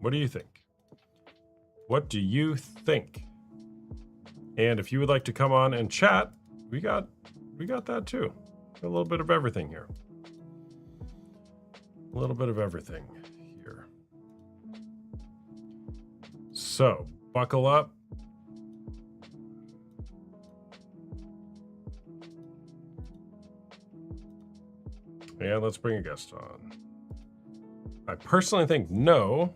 What do you think? What do you think? And if you would like to come on and chat, we got that too. A little bit of everything here. A little bit of everything here. So, buckle up. And let's bring a guest on. I personally think no.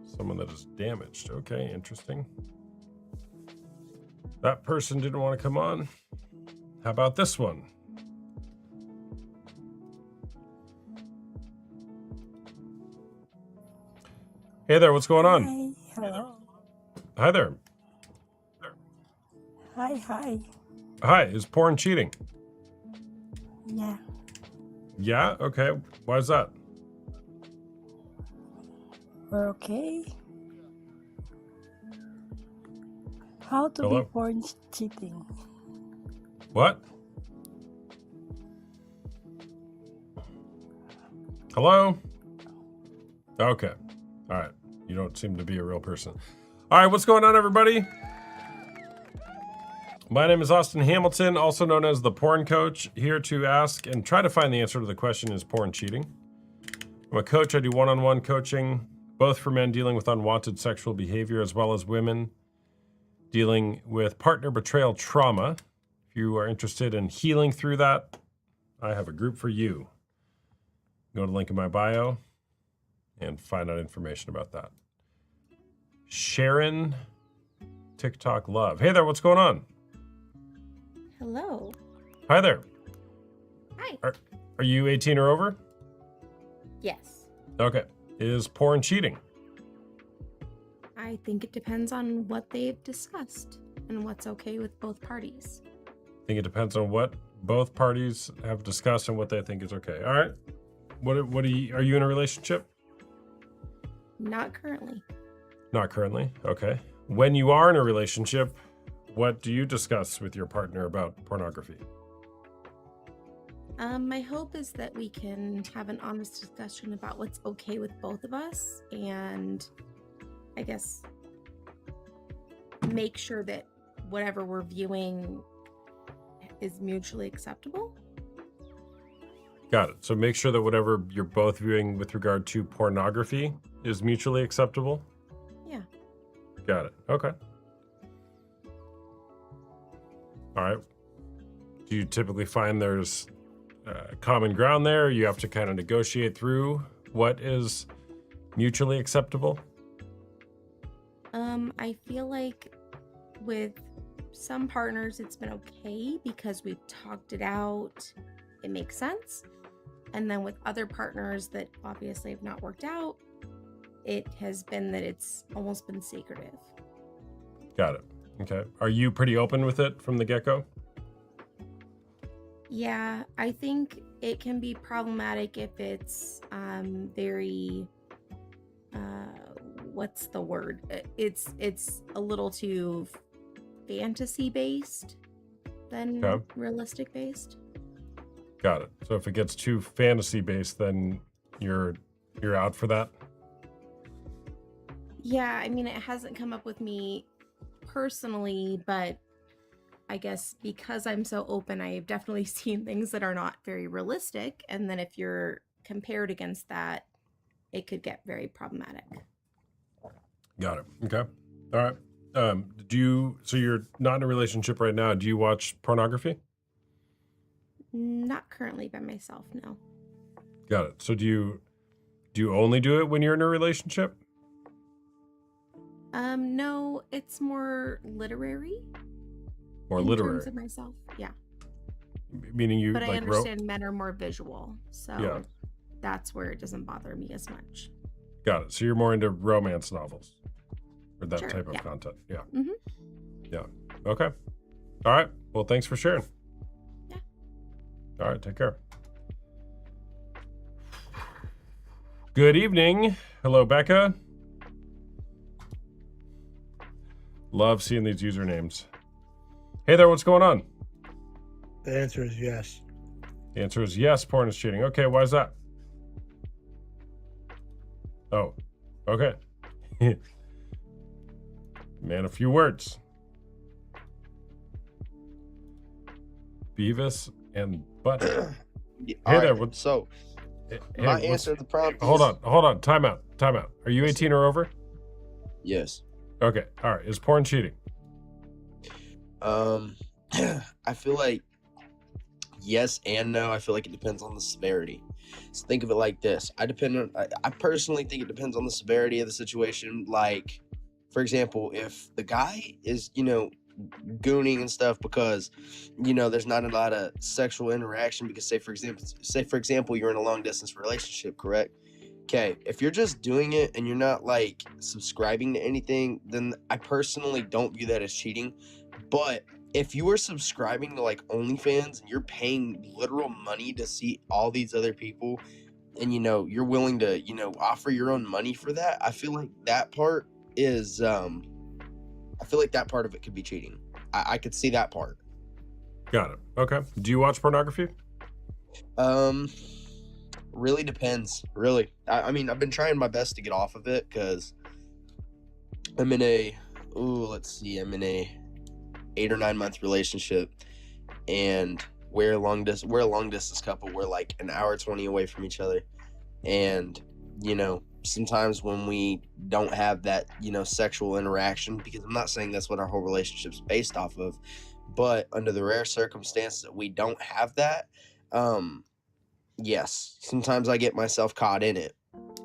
Someone that is damaged. Okay, interesting. That person didn't want to come on. How about this one? Hey there, what's going on? Hi, hello. Hi there. Hi. Hi, is porn cheating? Yeah, Yeah? Okay. Why is that? we're okay. How to Hello? be porn cheating? What? Hello? Okay. All right. You don't seem to be a real person. All right, what's going on, everybody? My name is Austin Hamilton, also known as the Porn Coach, here to ask and try to find the answer to the question, is porn cheating? I'm a coach. I do one-on-one coaching, both for men dealing with unwanted sexual behavior as well as women dealing with partner betrayal trauma. If you are interested in healing through that, I have a group for you. Go to the link in my bio and find out information about that. Sharon, TikTok Love. Hey there, what's going on? Hello. Hi there. Hi. Are you 18 or over? Yes. Okay. Is porn cheating? I think it depends on what they've discussed and what's okay with both parties. I think it depends on what both parties have discussed and what they think is okay. All right. What are you in a relationship? Not currently. Not currently. Okay. When you are in a relationship, what do you discuss with your partner about pornography? My hope is that we can have an honest discussion about what's okay with both of us and I guess make sure that whatever we're viewing is mutually acceptable. Got it. So make sure that whatever you're both viewing with regard to pornography is mutually acceptable? Yeah. Got it. Okay. All right. Do you typically find there's common ground there? You have to kind of negotiate through what is mutually acceptable? I feel like with some partners it's been okay because we've talked it out. It makes sense. And then with other partners that obviously have not worked out, it has been that it's almost been secretive. Got it. Okay. Are you pretty open with it from the get-go? Yeah, I think it can be problematic if it's very what's the word? It's a little too fantasy based than Okay. realistic based. Got it. So if it gets too fantasy based, then you're out for that? Yeah, I mean, it hasn't come up with me personally, but I guess because I'm so open, I've definitely seen things that are not very realistic. And then if you're compared against that, it could get very problematic. Got it. Okay. All right. So you're not in a relationship right now. Do you watch pornography? Not currently by myself, no. Got it. So do you only do it when you're in a relationship? No, it's more literary. Or in literary? terms of myself, yeah. Meaning you But I like understand men are more visual, so Yeah. that's where it doesn't bother me as much. Got it. So you're more into romance novels or that Sure, type of yeah. content. Yeah. Mhm. Yeah. Okay. All right. Well, thanks for sharing. Yeah. All right. Take care. Good evening. Hello, Becca. Love seeing these usernames. Hey there, what's going on? The answer is yes. The answer is yes, porn is cheating. Okay, why is that? Oh, Okay. Man, a few words. Beavis and Butthead. Yeah, Hey there, alright, what's so hey, my what's- answer to the prompt Hold is on. Time out. Are you 18 or over? yes. Okay. All right. Is porn cheating? I feel like yes and no. I feel like it depends on the severity. So think of it like this. I personally think it depends on the severity of the situation. Like, for example, if the guy is, gooning and stuff because, there's not a lot of sexual interaction because say for example, you're in a long distance relationship, correct? Okay, if you're just doing it and you're not like subscribing to anything, then I personally don't view that as cheating. But if you are subscribing to like OnlyFans and you're paying literal money to see all these other people and you're willing to, offer your own money for that, I feel like that part is I feel like that part of it could be cheating. I could see that part. Got it. Okay. Do you watch pornography? Really depends. Really. I mean, I've been trying my best to get off of it because I'm in a 8 or 9 month relationship, and we're a long distance couple. We're like an hour 20 away from each other, and sometimes when we don't have that sexual interaction, because I'm not saying that's what our whole relationship's based off of, but under the rare circumstances that we don't have that, yes, sometimes I get myself caught in it.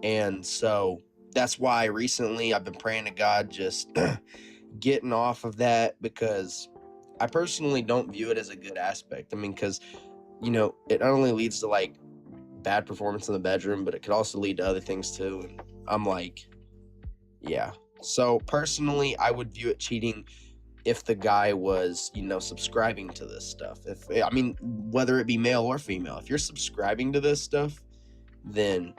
And so that's why recently I've been praying to God just getting off of that, because I personally don't view it as a good aspect. I mean, because it not only leads to like bad performance in the bedroom, but it could also lead to other things too. And I'm like, yeah. So personally, I would view it cheating if the guy was, subscribing to this stuff. Whether it be male or female, if you're subscribing to this stuff, then,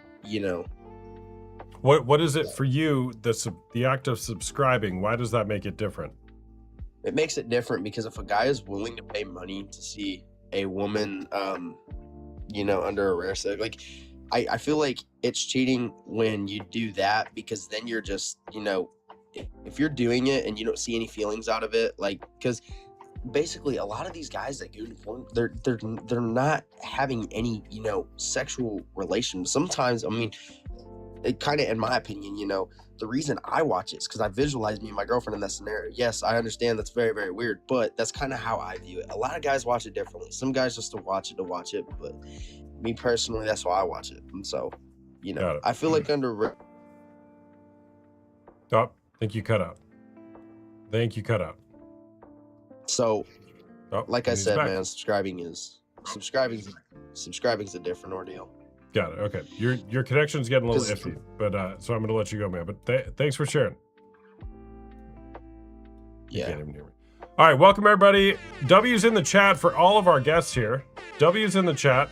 What is it for you? The act of subscribing. Why does that make it different? it makes it different because if a guy is willing to pay money to see a woman, under a rare set, like, I feel like it's cheating when you do that, because then you're just, if you're doing it and you don't see any feelings out of it, like, because basically a lot of these guys that go to porn, they're not having any, sexual relations. Sometimes, I mean, it kind of, in my opinion, the reason I watch it is because I visualize me and my girlfriend in that scenario. Yes, I understand that's very, very weird, but that's kind of how I view it. A lot of guys watch it differently. Some guys just to watch it, but me personally, that's why I watch it. And so, Got it. I feel like under... Oh, I think you cut out. So, Oh, like I and he's said, back. man, subscribing is a different ordeal. Got it. Okay. Your connection's getting a little 'Cause- iffy, but so I'm going to let you go, man. But thanks for sharing. You Yeah. can't even hear me. All right. Welcome, everybody. W's in the chat for all of our guests here. W's in the chat.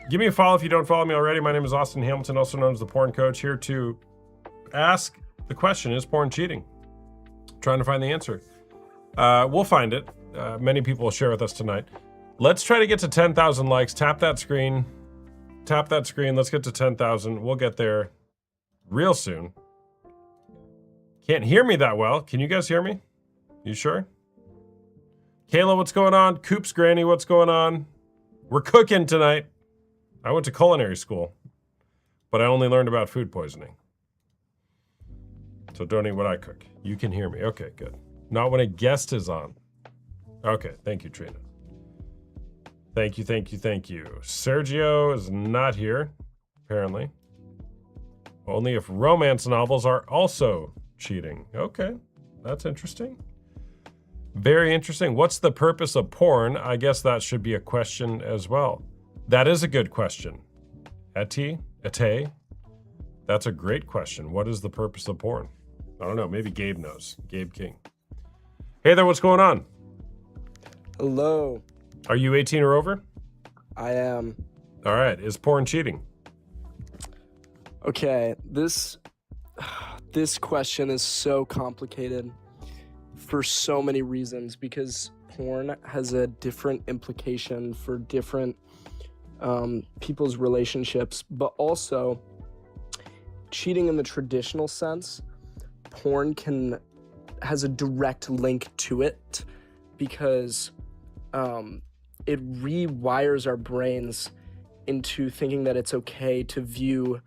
Give me a follow if you don't follow me already. My name is Austin Hamilton, also known as the Porn Coach, here to ask the question, is porn cheating? Trying to find the answer. We'll find it. Many people will share with us tonight. Let's try to get to 10,000 likes. Tap that screen. Let's get to 10,000. We'll get there real soon. Can't hear me that well. Can you guys hear me? You sure? Kayla, what's going on? Coop's Granny, what's going on? We're cooking tonight. I went to culinary school, but I only learned about food poisoning. So don't eat what I cook. You can hear me. Okay, good. Not when a guest is on. Okay, thank you, Trina. Thank you. Sergio is not here, apparently. Only if romance novels are also cheating. Okay, that's interesting. Very interesting. What's the purpose of porn? I guess that should be a question as well. That is a good question. Ate? That's a great question. What is the purpose of porn? I don't know. Maybe Gabe knows. Gabe King. Hey there, what's going on? Hello, Are you 18 or over? I am. All right. Is porn cheating? Okay, this question is so complicated for so many reasons, because porn has a different implication for different people's relationships, but also cheating in the traditional sense, porn has a direct link to it because it rewires our brains into thinking that it's okay to view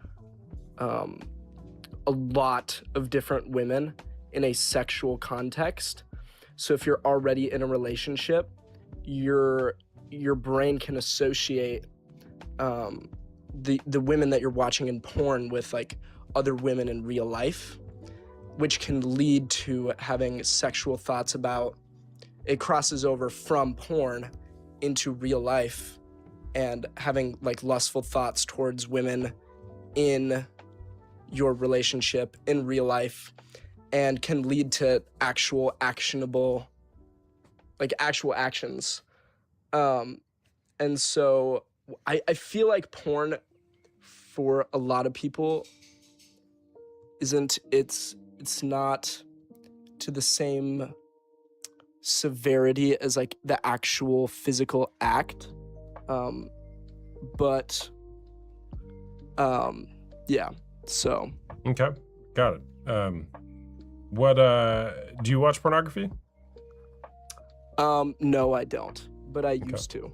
a lot of different women in a sexual context. So if you're already in a relationship, your brain can associate the women that you're watching in porn with like other women in real life, which can lead to having sexual thoughts about it. Crosses over from porn into real life and having like lustful thoughts towards women in your relationship in real life, and can lead to actual actionable, like actual actions. And so I feel like porn for a lot of people it's not to the same severity as like the actual physical act. But yeah, so. Okay, got it. What do you watch pornography? No, I don't, but I used to.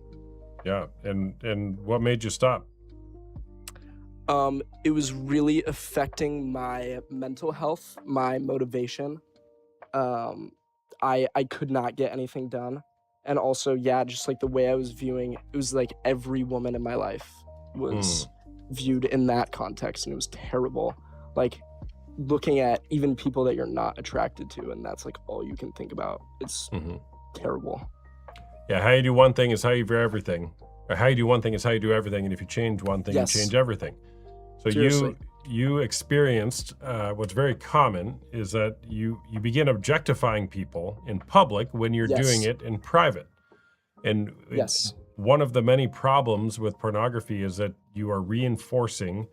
Yeah, and what made you stop? It was really affecting my mental health, my motivation. I could not get anything done. And also, yeah, just like the way I was viewing, it was like every woman in my life was viewed in that context, and it was terrible. Like looking at even people that you're not attracted to, and that's like all you can think about. It's terrible. Yeah, how you do one thing is how you do everything. Or how you do one thing is how you do everything, and if you change one thing, Yes. you change everything. So Seriously. you experienced what's very common is that you begin objectifying people in public when you're Yes. doing it in private. And Yes. one of the many problems with pornography is that you are reinforcing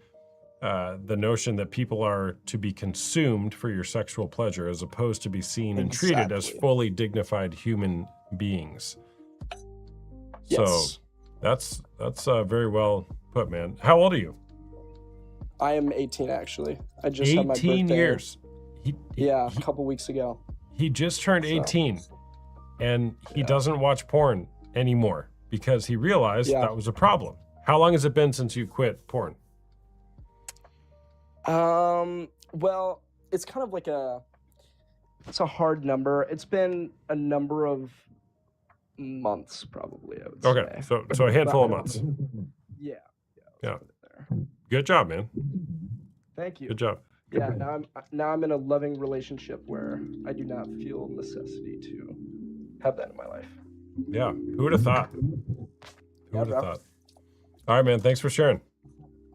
the notion that people are to be consumed for your sexual pleasure as opposed to be seen and treated as Exactly. fully dignified human beings. Yes. So that's very well put, man. How old are you? I am 18 actually. I just had my 18 birthday. years. Yeah, a couple weeks ago. He just turned So. 18 and he Yeah. doesn't watch porn anymore because he realized Yeah. that was a problem. How long has it been since you quit porn? Well, it's kind of like it's a hard number. It's been a number of months probably, I would Okay, say. so a handful of months. Yeah. Yeah. Let's put it there. Good job, man. Thank you. Good job. Yeah, now I'm in a loving relationship where I do not feel necessity to have that in my life. Yeah. Who would have thought? Who Yeah, would have bro. thought? All right, man. Thanks for sharing.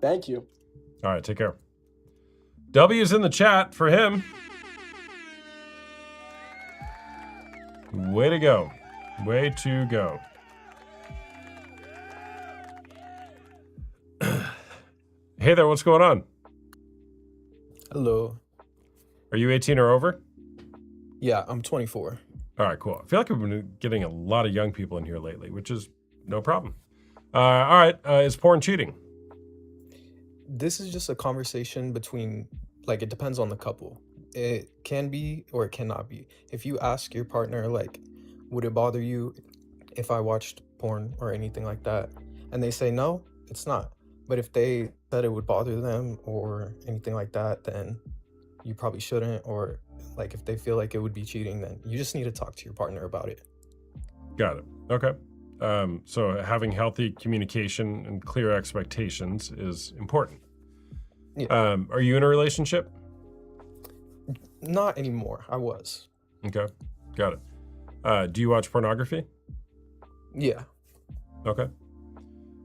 Thank you. All right, take care. W's in the chat for him. Way to go. Way to go. Hey there, what's going on? Hello. Are you 18 or over? Yeah, I'm 24. All right, cool. I feel like we've been getting a lot of young people in here lately, which is no problem. All right, is porn cheating? This is just a conversation between, like, it depends on the couple. It can be or it cannot be. If you ask your partner, like, would it bother you if I watched porn or anything like that? And they say no, it's not. But if they said it would bother them or anything like that, then you probably shouldn't. Or, like, if they feel like it would be cheating, then you just need to talk to your partner about it. Got it. Okay. So having healthy communication and clear expectations is important. Yeah. Are you in a relationship? Not anymore. I was. Okay. Got it. Do you watch pornography? Yeah. Okay.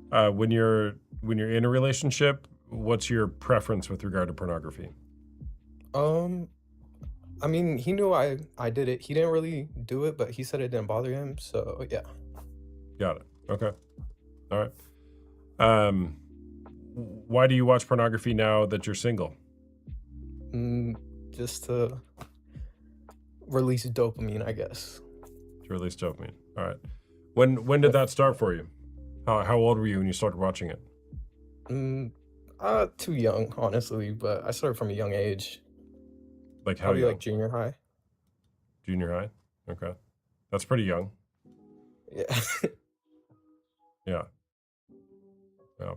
When you're in a relationship, what's your preference with regard to pornography? I mean, he knew I did it. He didn't really do it, but he said it didn't bother him. So yeah. Got it. Okay. All right. Why do you watch pornography now that you're single? Just to release dopamine, I guess. To release dopamine. All right. When did that start for you? How old were you when you started watching it? Too young, honestly, but I started from a young age. Like how Probably young? like junior high. Junior high? Okay. That's pretty young. Yeah. Yeah. Yeah.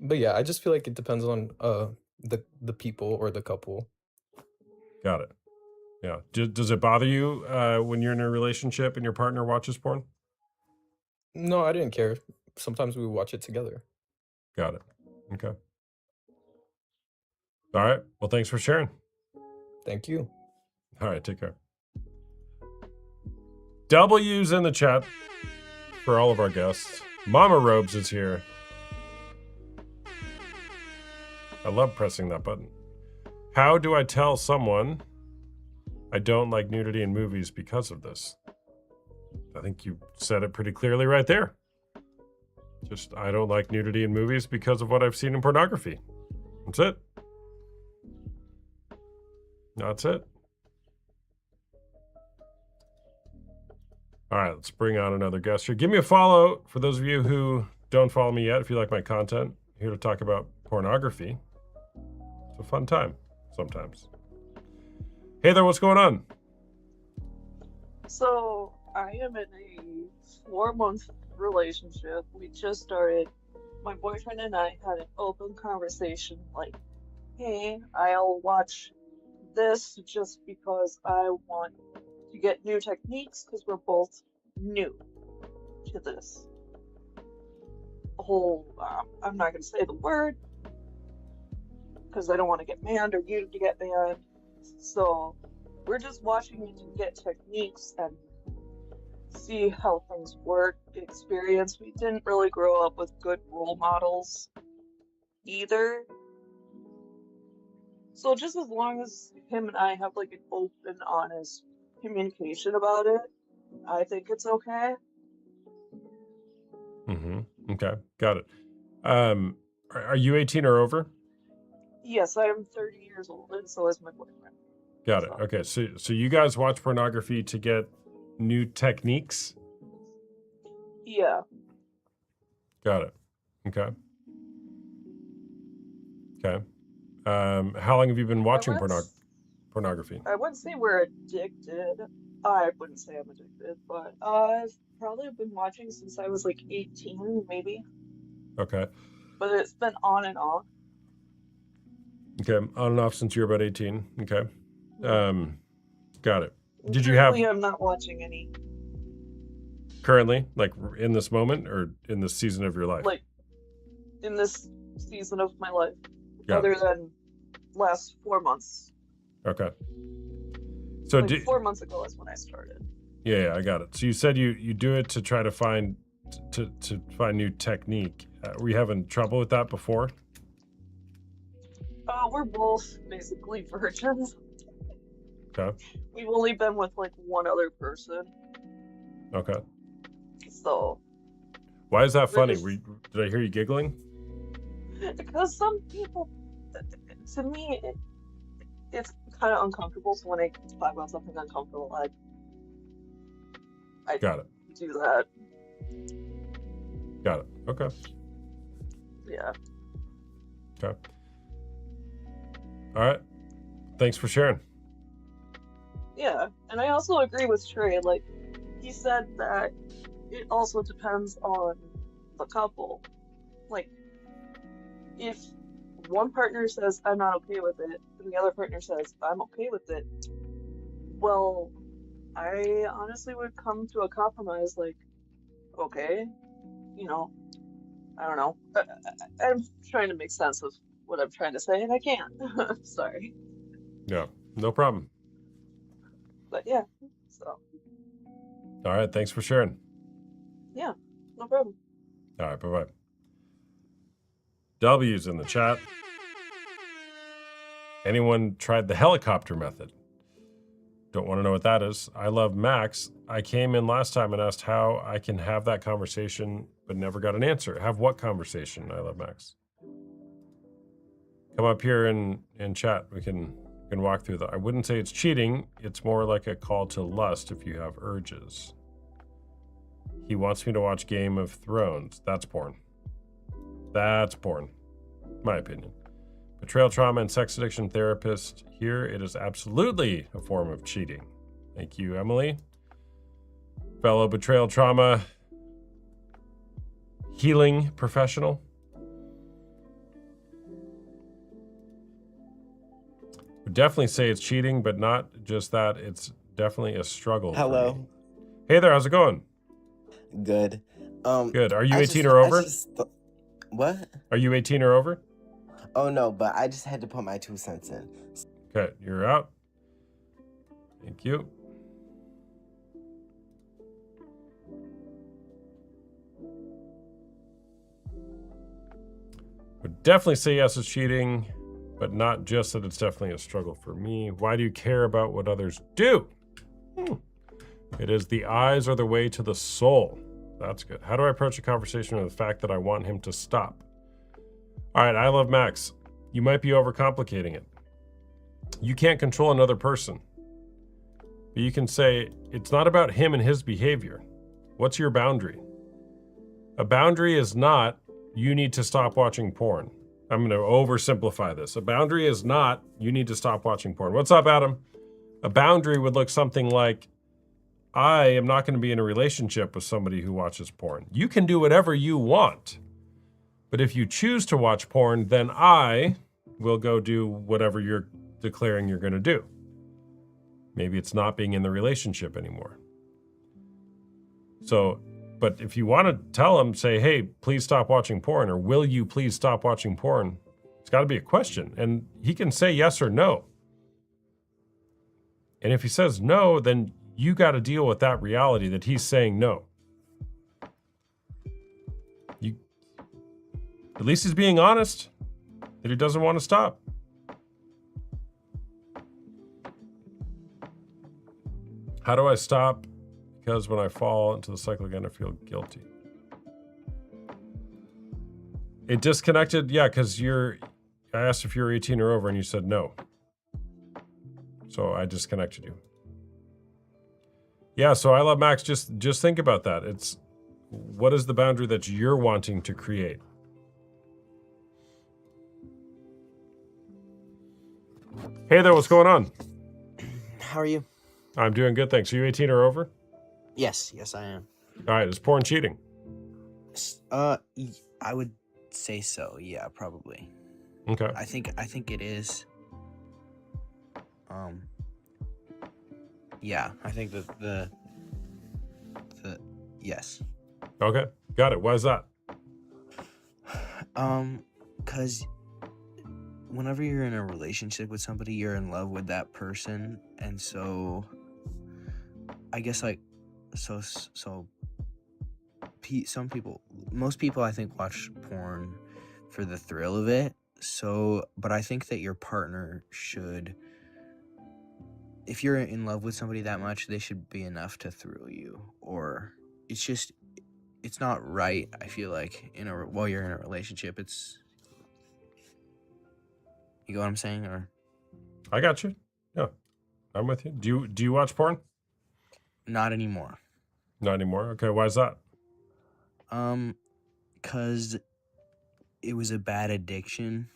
But yeah, I just feel like it depends on the people or the couple. Got it. Yeah. Does it bother you when you're in a relationship and your partner watches porn? No, I didn't care. Sometimes we would watch it together. Got it. Okay. All right. Well, thanks for sharing. Thank you. All right. Take care. W's in the chat for all of our guests. Mama Robes is here. I love pressing that button. How do I tell someone I don't like nudity in movies because of this? I think you said it pretty clearly right there. Just, I don't like nudity in movies because of what I've seen in pornography. That's it. That's it. All right, let's bring on another guest here. Give me a follow for those of you who don't follow me yet. If you like my content, here to talk about pornography. It's a fun time sometimes. Hey there, what's going on? So, I am in a 4-month relationship. We just started. My boyfriend and I had an open conversation like, hey, I'll watch this just because I want to get new techniques because we're both new to this whole, I'm not going to say the word because I don't want to get banned or you to get banned. So we're just watching it to get techniques and see how things work, experience. We didn't really grow up with good role models either. So just as long as him and I have like an open, honest communication about it, I think it's okay. Mm-hmm. Okay, got it. Are you 18 or over? Yes, I am 30 years old, and so is my boyfriend. Got it. Okay, so you guys watch pornography to get new techniques? Yeah. Got it. Okay. Okay. How long have you been watching pornography? I wouldn't say we're addicted. I wouldn't say I'm addicted, but I've probably been watching since I was like 18, maybe. Okay. But it's been on and off. Okay, on and off since you were about 18. Okay. Got it. Did you have Currently, I'm not watching any. currently, like in this moment or in this season of your life? Like in this season of my life, Got other it. than last 4 months. Okay. So Like 4 months ago is when I started. yeah, I got it. So you said you do it to try to find to find new technique. Were you having trouble with that before? We're both basically virgins. Okay. We've only been with like one other person, Okay. so Why is that we're funny? just Did I hear you giggling? because some people, to me, it's kind of uncomfortable. So when I talk about something uncomfortable, I Got it. do that. Got it. Okay. Yeah. Okay. All right. Thanks for sharing. Yeah, and I also agree with Trey. Like, he said that it also depends on the couple. Like, if one partner says, I'm not okay with it, and the other partner says, I'm okay with it, well, I honestly would come to a compromise like, okay, you know, I don't know. I'm trying to make sense of what I'm trying to say, and I can't. Sorry. Yeah. No problem. But yeah, so, All right. Thanks for sharing. yeah, no problem. All right. Bye-bye. W's in the chat. Anyone tried the helicopter method? Don't want to know what that is. I love Max. I came in last time and asked how I can have that conversation, but never got an answer. Have what conversation? I love Max. Come up here and chat. We can walk through that. I wouldn't say it's cheating. It's more like a call to lust if you have urges. He wants me to watch Game of Thrones. That's porn. That's porn. My opinion. Betrayal trauma and sex addiction therapist. Here, it is absolutely a form of cheating. Thank you, Emily. Fellow betrayal trauma healing professional. Would definitely say it's cheating, but not just that. It's definitely a struggle. for me. Hello. Hey there, how's it going? Good. Good. Are you I 18 just- or I over? just what? Are you 18 or over? Oh no, but I just had to put my 2 cents in. Okay, you're out. Thank you. Would definitely say yes, it's cheating, but not just that it's definitely a struggle for me. Why do you care about what others do? It is the eyes are the way to the soul. That's good. How do I approach a conversation with the fact that I want him to stop? All right, I love Max. You might be overcomplicating it. You can't control another person. But you can say, it's not about him and his behavior. What's your boundary? A boundary is not, you need to stop watching porn. I'm going to oversimplify this. A boundary is not, you need to stop watching porn. What's up, Adam? A boundary would look something like, I am not going to be in a relationship with somebody who watches porn. You can do whatever you want. But if you choose to watch porn, then I will go do whatever you're declaring you're going to do. Maybe it's not being in the relationship anymore. So, but if you want to tell them, say, hey, please stop watching porn, or will you please stop watching porn? It's got to be a question. And he can say yes or no. And if he says no, then you got to deal with that reality that he's saying no. At least he's being honest that he doesn't want to stop. How do I stop? Because when I fall into the cycle again, I feel guilty. It disconnected, yeah, because I asked if you were 18 or over and you said no. So I disconnected you. Yeah, so I love Max. Just think about that. It's what is the boundary that you're wanting to create? Hey there, what's going on? How are you? I'm doing good, thanks. Are you 18 or over? Yes, I am. All right, is porn cheating? I would say so. Yeah, probably. Okay. I think it is. Yeah, I think the yes. Okay, got it. Why is that? Cause whenever you're in a relationship with somebody, you're in love with that person, and so I guess like most people I think watch porn for the thrill of it. So, but I think that your partner should, if you're in love with somebody that much, they should be enough to thrill you. Or it's not right. I feel like while you're in a relationship, you know what I'm saying? Or I got you. Yeah, I'm with you. Do you watch porn? not anymore. Not anymore. Okay, why is that? Cause it was a bad addiction.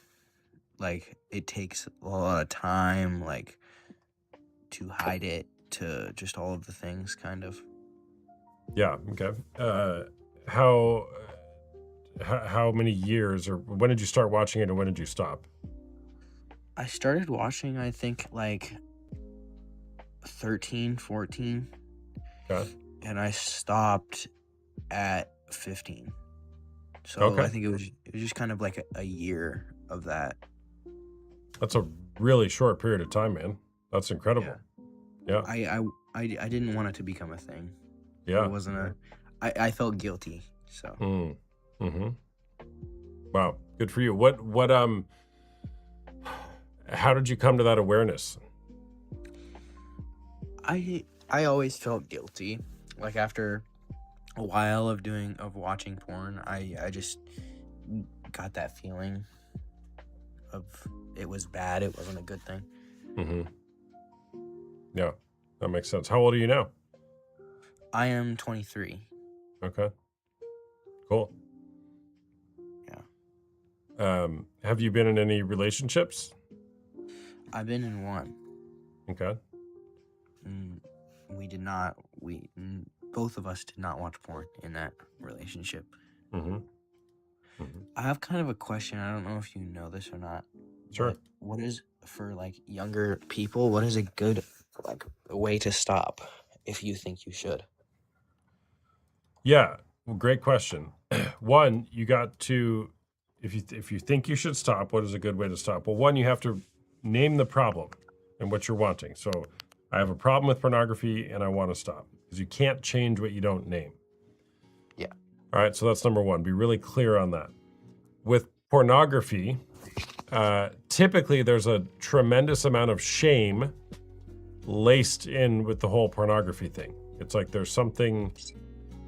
Like it takes a lot of time, like to hide it, to just all of the things, kind of. Yeah. Okay. How many years, or when did you start watching it, and when did you stop? I started watching, I think, like 13, 14. Okay. And I stopped at 15. So Okay. I think it was just kind of like a year of that. That's a really short period of time, man. That's incredible. Yeah. I didn't want it to become a thing. Yeah. It wasn't I felt guilty. So Mm-hmm. Wow. Good for you. How did you come to that awareness? I always felt guilty. Like after a while of watching porn, I just got that feeling of it was bad. It wasn't a good thing. Mm-hmm. Yeah, that makes sense. How old are you now? I am 23. Okay. Cool. Yeah. Have you been in any relationships? I've been in one. Okay. We did not. Both of us did not watch porn in that relationship. Mm-hmm. I have kind of a question. I don't know if you know this or not. Sure. But what is, for like younger people, what is a good like way to stop if you think you should? Yeah. Well, great question. One, you got to, if you think you should stop, what is a good way to stop? Well, one, you have to name the problem and what you're wanting. So I have a problem with pornography and I want to stop, because you can't change what you don't name. Yeah. All right. So that's number one. Be really clear on that. With pornography, typically there's a tremendous amount of shame laced in with the whole pornography thing. It's like there's something,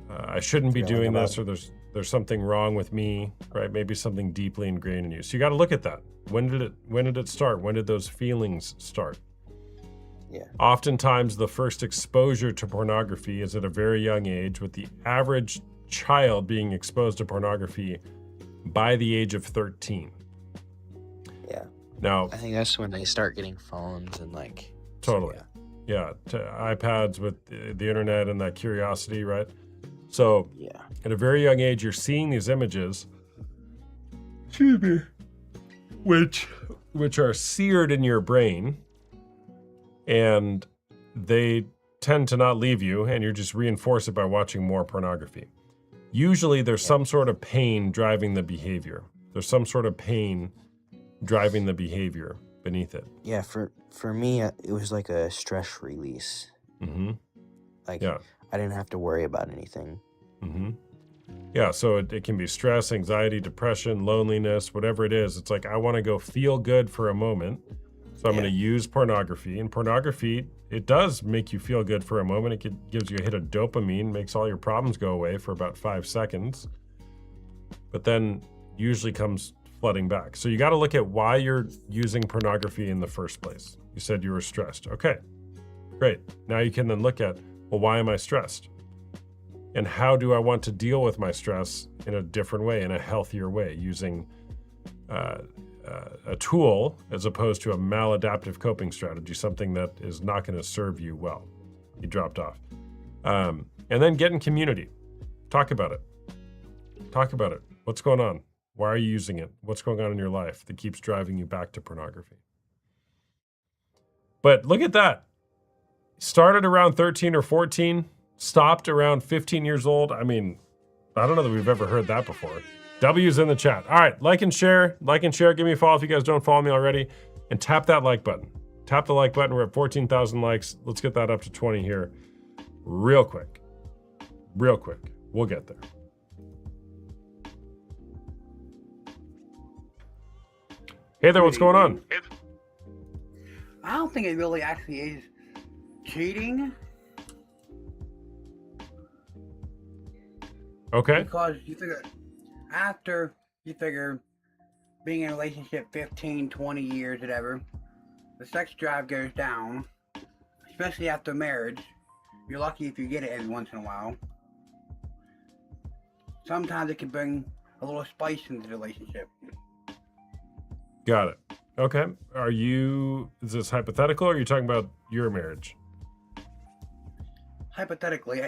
I shouldn't be doing this, or there's something wrong with me, right? Maybe something deeply ingrained in you. So you got to look at that. When did it start? When did those feelings start? Yeah. Oftentimes the first exposure to pornography is at a very young age, with the average child being exposed to pornography by the age of 13. Yeah. Now, I think that's when they start getting phones and like. totally. So, Yeah. iPads with the internet and that curiosity, right? So yeah. at a very young age, you're seeing these images, excuse me, which are seared in your brain, and they tend to not leave you, and you just reinforce it by watching more pornography. Usually there's some sort of pain driving the behavior. There's some sort of pain driving the behavior beneath it. Yeah, for me, it was like a stress release. Mm-hmm. Like, Yeah. I didn't have to worry about anything. Mm-hmm. Yeah, so it can be stress, anxiety, depression, loneliness, whatever it is. It's like, I want to go feel good for a moment, so I'm going to use pornography. And pornography, it does make you feel good for a moment. It gives you a hit of dopamine, makes all your problems go away for about 5 seconds, but then usually comes flooding back. So you got to look at why you're using pornography in the first place. You said you were stressed. Okay, great. Now you can then look at, well, why am I stressed? And how do I want to deal with my stress in a different way, in a healthier way, using a tool as opposed to a maladaptive coping strategy, something that is not going to serve you well. You dropped off. And then get in community. Talk about it. Talk about it. What's going on? Why are you using it? What's going on in your life that keeps driving you back to pornography? But look at that. Started around 13 or 14, stopped around 15 years old. I mean, I don't know that we've ever heard that before. W's in the chat. All right, like and share. Like and share. Give me a follow if you guys don't follow me already. And tap that like button. Tap the like button. We're at 14,000 likes. Let's get that up to 20 here real quick. Real quick. We'll get there. Hey there, what's going on? I don't think it really actually is cheating. Okay. Because you figure, after you figure being in a relationship 15, 20 years, whatever, the sex drive goes down, especially after marriage. You're lucky if you get it every once in a while. Sometimes it can bring a little spice into the relationship. Got it. Okay. Is this hypothetical, or are you talking about your marriage? Hypothetically,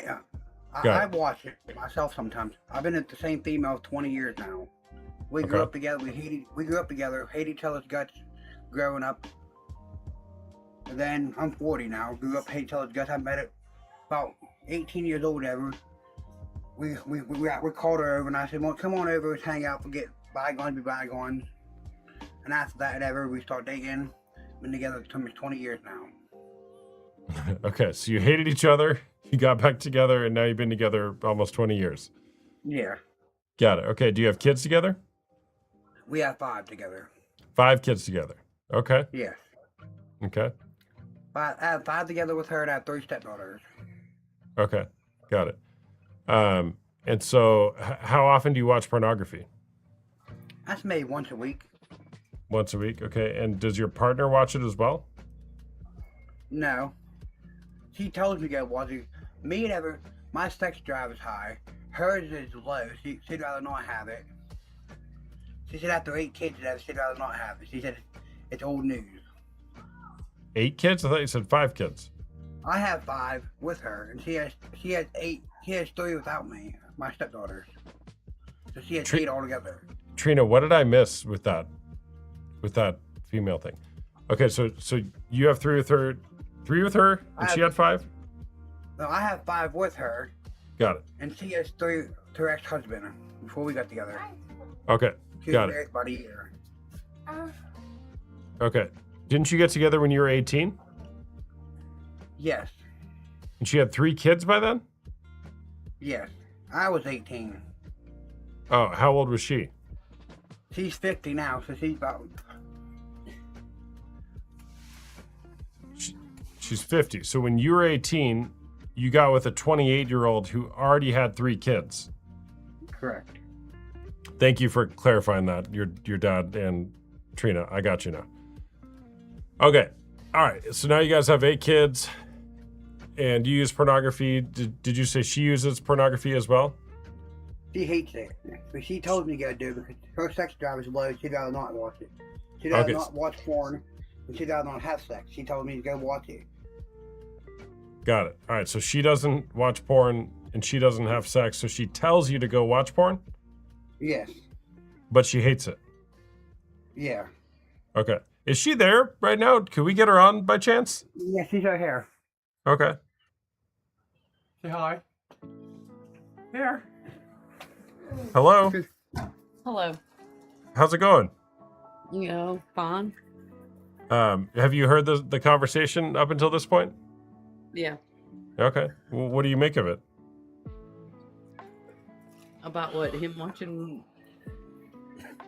Got it. I watch it myself sometimes. I've been with the same female 20 years now. We grew Okay. up together. We grew up together. Hate each other's guts growing up. And then I'm 40 now. Grew up hate each other's guts. I met it about 18 years old. Ever. We called her over and I said, "Well, come on over. Let's hang out. Forget bygones be bygones." And after that, ever we start dating. Been together for 20 years now. Okay, so you hated each other, you got back together, and now you've been together almost 20 years. Yeah. Got it. Okay, do you have kids together? We have 5 together. 5 kids together. Okay. Yes. Okay. I have 5 together with her and I have 3 stepdaughters. Okay. Got it. And so how often do you watch pornography? That's maybe once a week. Once a week. Okay. And does your partner watch it as well? No. She tells me to go watch it. Me never. My sex drive is high. Hers is low. She'd rather not have it. She said after 8 kids, she'd rather not have it. She said it's old news. 8 kids? I thought you said 5 kids. I have 5 with her, and she has 8. She has 3 without me, my stepdaughters. So she has 8 altogether. Trina, what did I miss with that female thing? Okay, so you have 3 with her, and she had 5? No, I have 5 with her, Got it. and she has 3 to her ex-husband before we got together. Okay, She got was it. married about a year. Okay. Didn't you get together when you were 18? Yes, And she had 3 kids by then? yes. I was 18. Oh, how old was she? She's 50 now, so she's about... She's 50. So when you were 18, you got with a 28-year-old who already had 3 kids. Correct. Thank you for clarifying that. Your dad and Trina, I got you now. Okay. All right. So now you guys have 8 kids, and you use pornography. Did you say she uses pornography as well? She hates it. But she told me to go do it because her sex drive is low. She'd rather not watch it. She'd rather Okay. not watch porn, and she'd rather not have sex. She told me to go watch it. Got it. All right. So she doesn't watch porn and she doesn't have sex. So she tells you to go watch porn, Yes. but she hates it. Yeah. Okay. Is she there right now? Could we get her on by chance? Yeah, she's right here. Okay. Say hi. Here. Hello. Hello. How's it going? You know, fine. Have you heard the conversation up until this point? Yeah. Okay. Well, what do you make of it? About what? Him watching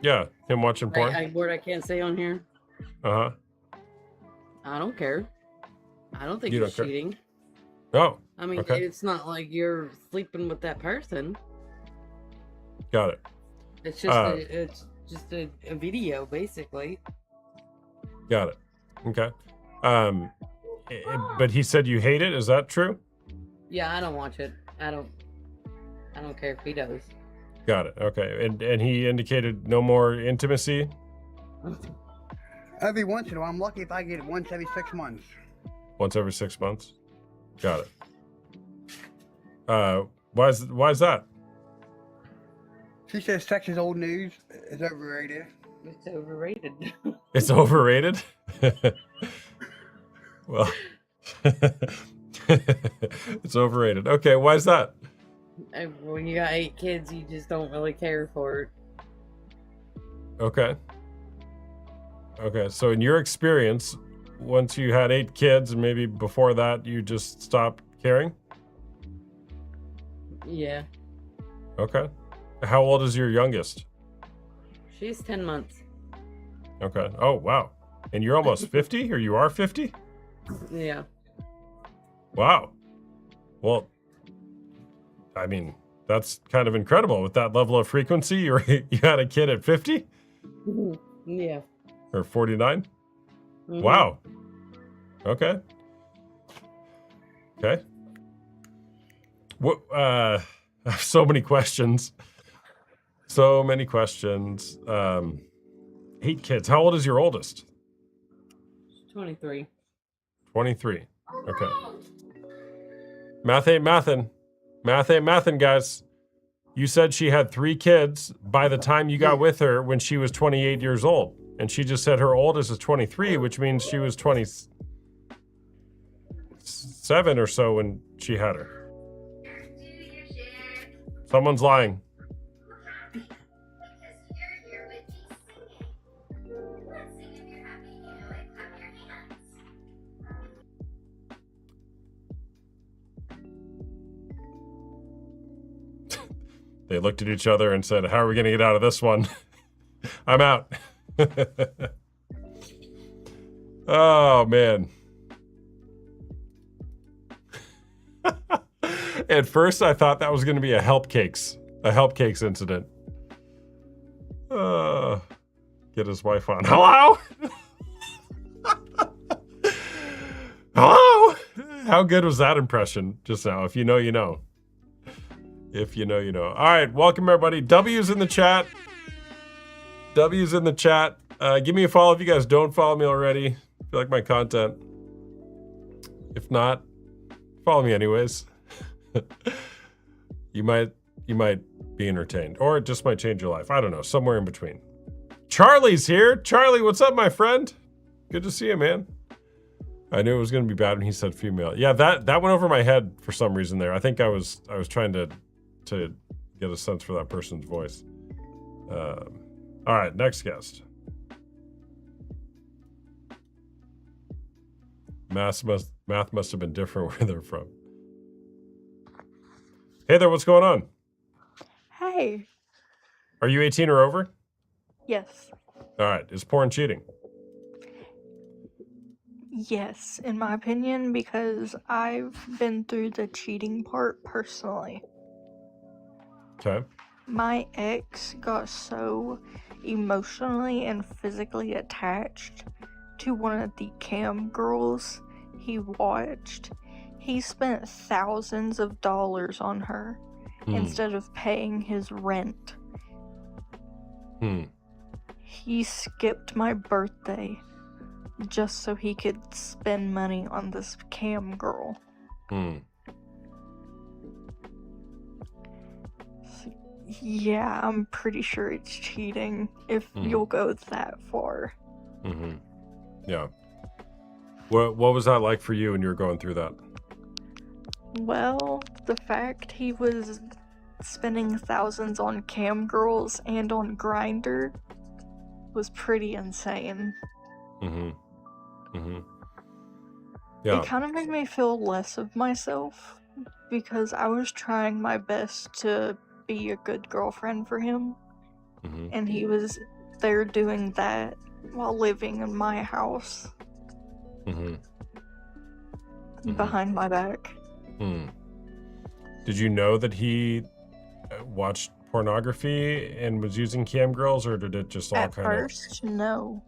Yeah, him watching porn. a word I can't say on here? Uh huh. I don't care. I don't think You he's don't care? cheating. Oh, I mean, okay. it's not like you're sleeping with that person. Got it. It's just a video, basically. Got it. Okay. But he said you hate it. Is that true? Yeah, I don't watch it. I don't care if he does. Got it. Okay. And he indicated no more intimacy. Every once in a while, I'm lucky if I get it once every 6 months. Once every 6 months. Got it. Why is that? She says sex is old news. It's overrated. It's overrated. It's overrated. Well, it's overrated. Okay, why is that? When you got 8 kids, you just don't really care for it. Okay. Okay, so in your experience, once you had 8 kids and maybe before that you just stopped caring? Yeah. Okay. How old is your youngest? She's 10 months. Okay. Oh, wow. And you're almost 50 or you are 50? Yeah. Wow. Well, I mean, that's kind of incredible with that level of frequency. You had a kid at 50 Yeah. or 49? Mhm. Wow. Okay. Okay. What I have so many questions. So many questions. 8 kids. How old is your oldest? 23. 23. Okay. Math ain't mathin'. Math ain't mathin', guys. You said she had 3 kids by the time you got with her when she was 28 years old. And she just said her oldest is 23, which means she was 27 or so when she had her. Someone's lying. They looked at each other and said, "How are we going to get out of this one?" I'm out. Oh, man. At first, I thought that was going to be a help cakes incident. Get his wife on. Hello? Hello? How good was that impression just now? If you know, you know. If you know, you know. All right, welcome everybody. W's in the chat. W's in the chat. Give me a follow if you guys don't follow me already. If you like my content. If not, follow me anyways. You might be entertained, or it just might change your life. I don't know, somewhere in between. Charlie's here. Charlie, what's up, my friend? Good to see you, man. I knew it was going to be bad when he said female. Yeah, that went over my head for some reason there. I think I was trying to get a sense for that person's voice. All right, next guest. Math must have been different where they're from. Hey there, what's going on? Hey. Are you 18 or over? Yes. All right, is porn cheating? Yes, in my opinion, because I've been through the cheating part personally. Okay. My ex got so emotionally and physically attached to one of the cam girls he watched. He spent thousands of dollars on her instead of paying his rent. He skipped my birthday just so he could spend money on this cam girl. Yeah, I'm pretty sure it's cheating if you'll go that far. Yeah. What was that like for you when you were going through that? Well, the fact he was spending thousands on cam girls and on Grindr was pretty insane. Yeah. It kind of made me feel less of myself because I was trying my best to be a good girlfriend for him, and he was there doing that while living in my house behind my back. Did you know that he watched pornography and was using cam girls, or did it just all At kind first, no.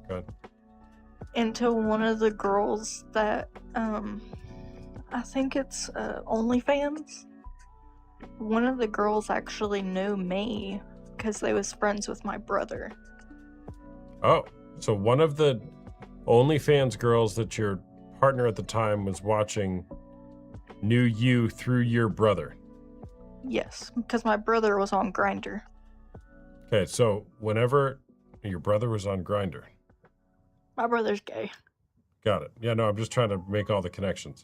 Good. Until one of the girls that, I think it's OnlyFans. One of the girls actually knew me because they was friends with my brother. Oh, so one of the OnlyFans girls that your partner at the time was watching knew you through your brother. Yes, because my brother was on Grindr. Okay, so whenever your brother was on Grindr. My brother's gay. Got it. Yeah, no, I'm just trying to make all the connections.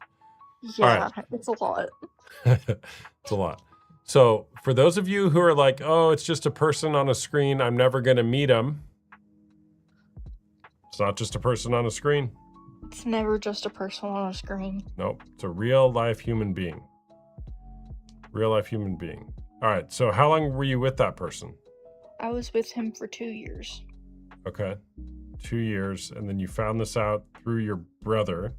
Yeah, it's a lot. It's a lot. So for those of you who are like, oh, it's just a person on a screen, I'm never going to meet him. It's not just a person on a screen. It's never just a person on a screen. Nope. It's a real life human being. Real life human being. All right. So how long were you with that person? I was with him for 2 years. Okay. 2 years. And then you found this out through your brother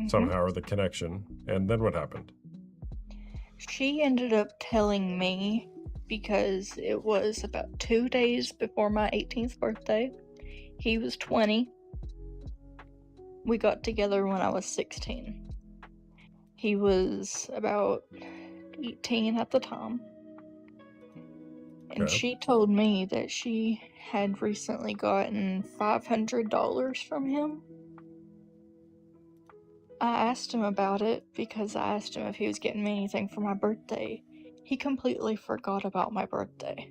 somehow, or the connection. And then what happened? She ended up telling me because it was about 2 days before my 18th birthday. He was 20. We got together when I was 16. He was about 18 at the time. And she told me that she had recently gotten $500 from him. I asked him about it because I asked him if he was getting me anything for my birthday. He completely forgot about my birthday.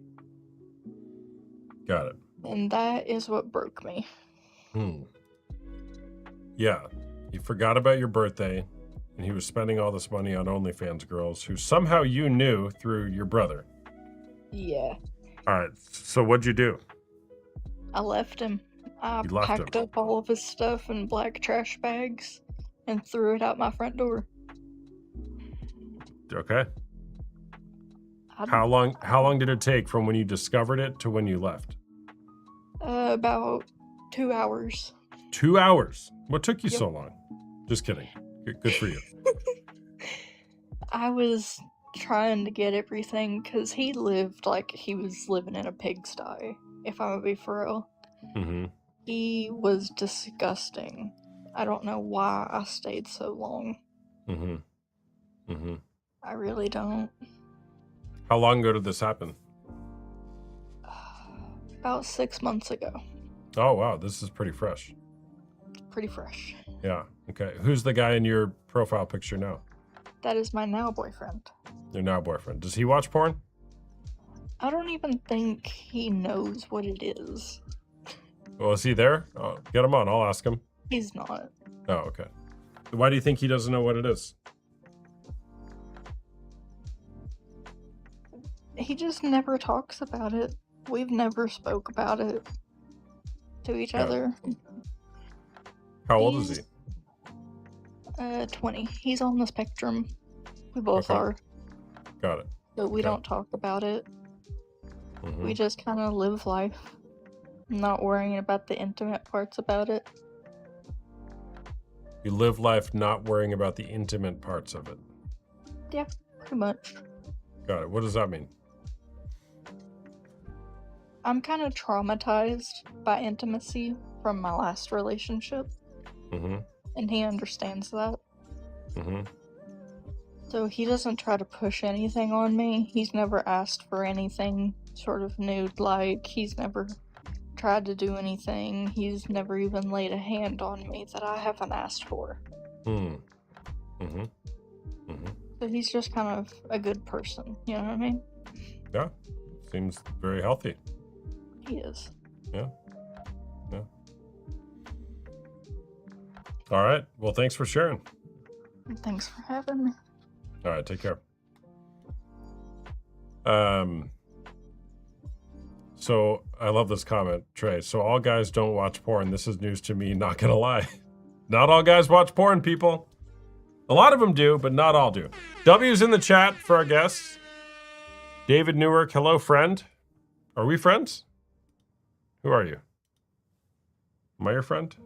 Got it. And that is what broke me. Yeah. He forgot about your birthday, and he was spending all this money on OnlyFans girls who somehow you knew through your brother. Yeah. All right. So what'd you do? I left him. I You left packed up all of his stuff in black trash bags and threw it out my front door. Okay. How long did it take from when you discovered it to when you left? About 2 hours. 2 hours. What took you so long? Just kidding. Good for you. I was trying to get everything because he lived like he was living in a pigsty, if I'm gonna be for real. He was disgusting. I don't know why I stayed so long. I really don't. How long ago did this happen? About 6 months ago. Oh, wow. This is pretty fresh. Pretty fresh. Yeah. Okay. Who's the guy in your profile picture now? That is my now boyfriend. Your now boyfriend. Does he watch porn? I don't even think he knows what it is. Well, is he there? Oh, get him on. I'll ask him. He's not. Oh, okay. Why do you think he doesn't know what it is? He just never talks about it. We've never spoke about it to each Yeah. other. How old is he? 20. He's on the spectrum. We both Okay. are. Got it. But we Okay. don't talk about it. Mhm. We just kind of live life, not worrying about the intimate parts about it. You live life not worrying about the intimate parts of it. Yeah, pretty much. Got it. What does that mean? I'm kind of traumatized by intimacy from my last relationship, Mm-hmm. and he understands that. Mm-hmm. So he doesn't try to push anything on me. He's never asked for anything sort of nude-like. He's never tried to do anything. He's never even laid a hand on me that I haven't asked for. Mm. Mm-hmm. Mm-hmm. So he's just kind of a good person, you know what I mean? Yeah. Seems very healthy. He is. Yeah. Yeah. All right. Well, thanks for sharing. Thanks for having me. All right. Take care. So I love this comment, Trey. So all guys don't watch porn. This is news to me. Not gonna lie. Not all guys watch porn, people. A lot of them do, but not all do. W's in the chat for our guests. David Newark, hello, friend. Are we friends? Who are you? Am I your friend?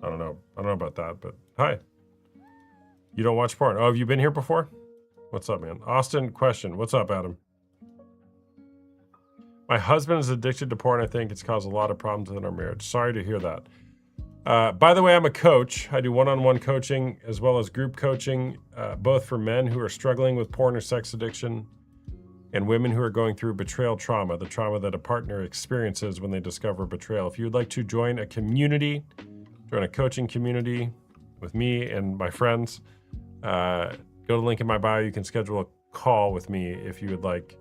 I don't know. I don't know about that, but hi. You don't watch porn. Oh, have you been here before? What's up, man? Austin, question. What's up, Adam? My husband is addicted to porn. I think it's caused a lot of problems in our marriage. Sorry to hear that. By the way, I'm a coach. I do one-on-one coaching as well as group coaching, both for men who are struggling with porn or sex addiction and women who are going through betrayal trauma, the trauma that a partner experiences when they discover betrayal. If you would like to join a community, join a coaching community with me and my friends, go to the link in my bio. You can schedule a call with me if you would like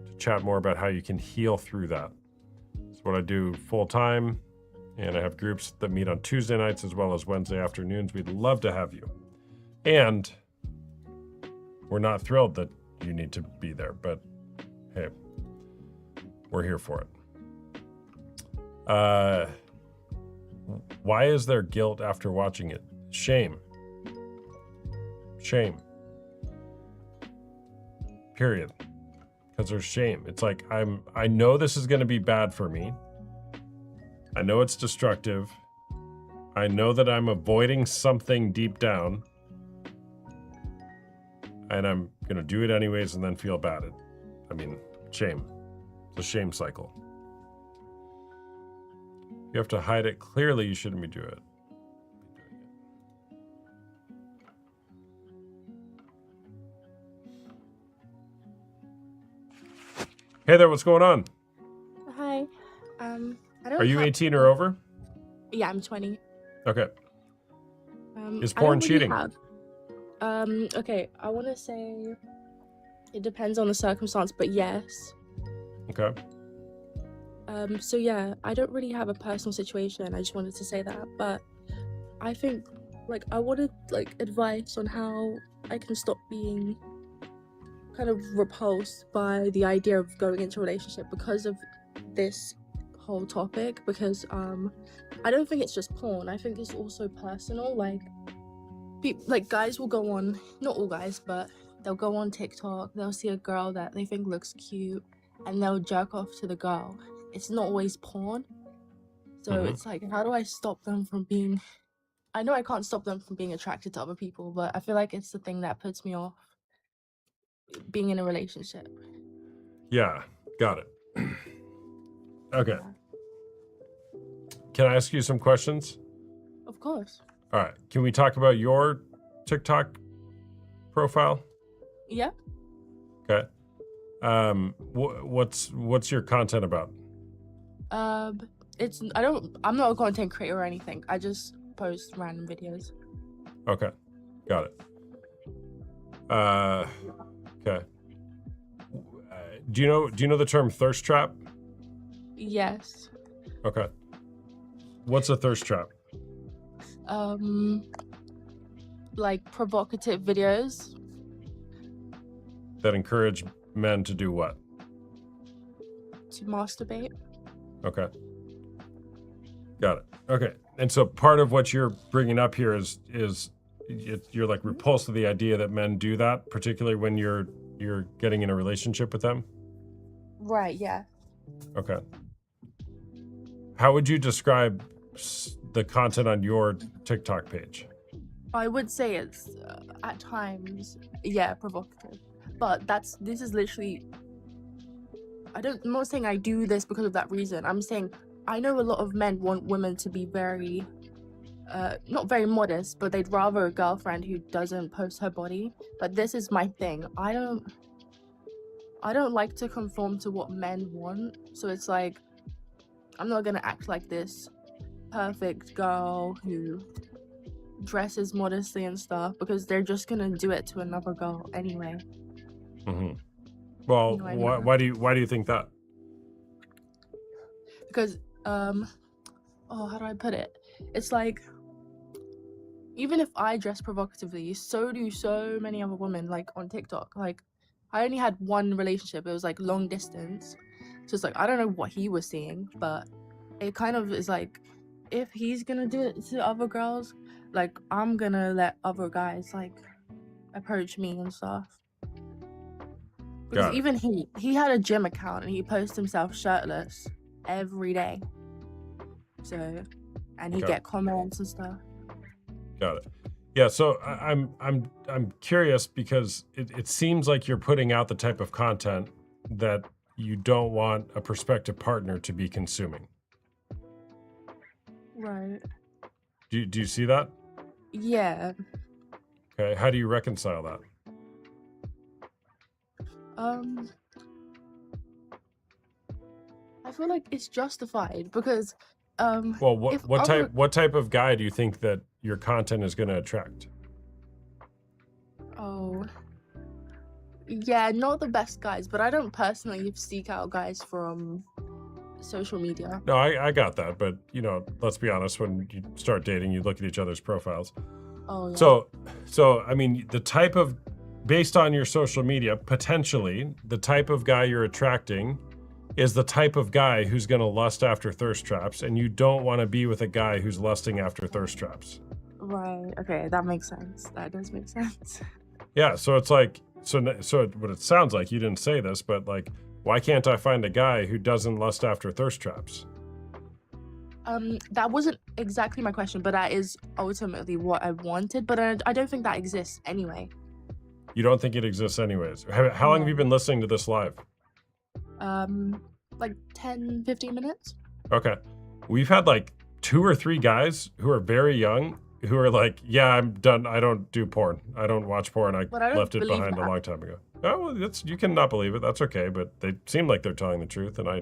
to chat more about how you can heal through that. It's what I do full-time. And I have groups that meet on Tuesday nights as well as Wednesday afternoons. We'd love to have you. And we're not thrilled that you need to be there, but hey, we're here for it. Why is there guilt after watching it? Shame. Shame. Period. Because there's shame. It's like I know this is going to be bad for me. I know it's destructive. I know that I'm avoiding something deep down. And I'm going to do it anyways and then feel bad. I mean, shame. It's a shame cycle. You have to hide it. Clearly, you shouldn't be doing it. Hey there, what's going on? Hi. I don't Are you have- 18 or over? Yeah, I'm 20. Okay. Is I porn don't really cheating? Okay, I want to say it depends on the circumstance, but yes. Okay. So yeah, I don't really have a personal situation. I just wanted to say that, but I think like I wanted like advice on how I can stop being kind of repulsed by the idea of going into a relationship because of this whole topic, because I don't think it's just porn. I think it's also personal. Like guys will go on, not all guys, but they'll go on TikTok, they'll see a girl that they think looks cute and they'll jerk off to the girl. It's not always porn. So it's like, how do I stop them from being, I know I can't stop them from being attracted to other people, but I feel like it's the thing that puts me off being in a relationship. Yeah, got it. Okay. Can I ask you some questions? Of course. All right. Can we talk about your TikTok profile? Yeah. Okay. What's your content about? I'm not a content creator or anything. I just post random videos. Okay, got it. Okay. Do you know the term thirst trap? Yes. Okay. What's a thirst trap? Like provocative videos. That encourage men to do what? To masturbate. Okay. Got it. Okay. And so part of what you're bringing up here is you're like repulsed to the idea that men do that, particularly when you're getting in a relationship with them? Right, yeah. Okay. How would you describe the content on your TikTok page? I would say it's at times, yeah, provocative. But this is literally, I'm not saying I do this because of that reason. I'm saying I know a lot of men want women to be very, not very modest, but they'd rather a girlfriend who doesn't post her body. But this is my thing. I don't like to conform to what men want. So it's like, I'm not gonna act like this perfect girl who dresses modestly and stuff, because they're just gonna do it to another girl anyway. Mm-hmm. Well, You know what I mean? why do you think that? Because how do I put it? It's like, even if I dress provocatively, so do so many other women, like on TikTok. Like, I only had one relationship. It was like long distance. So it's like, I don't know what he was seeing, but it kind of is like, if he's gonna do it to other girls, like, I'm gonna let other guys like approach me and stuff. Because Got it. even he had a gym account and he posts himself shirtless every day. So, and he Okay. get comments and stuff. Got it. Yeah, so I'm curious because it seems like you're putting out the type of content that you don't want a prospective partner to be consuming. Right. Do you see that? Yeah. Okay, how do you reconcile that? I feel like it's justified because Well, if what type of guy do you think that your content is going to attract? Oh, yeah, not the best guys, but I don't personally seek out guys from social media. No, I got that, but let's be honest. When you start dating, you look at each other's profiles. Oh, yeah. So I mean, based on your social media, potentially the type of guy you're attracting is the type of guy who's going to lust after thirst traps, and you don't want to be with a guy who's lusting after thirst traps. Right. Okay, that makes sense. That does make sense. Yeah, so it's like, so what it sounds like, you didn't say this, but like, why can't I find a guy who doesn't lust after thirst traps? That wasn't exactly my question, but that is ultimately what I wanted. But I don't think that exists anyway. You don't think it exists anyways? How long have you been listening to this live? Like 10, 15 minutes. Okay. We've had like 2 or 3 guys who are very young who are like, yeah, I'm done. I don't do porn. I don't watch porn. I But I don't left it believe behind a that. long time ago. Oh, well, you can not believe it. That's okay. But they seem like they're telling the truth. And I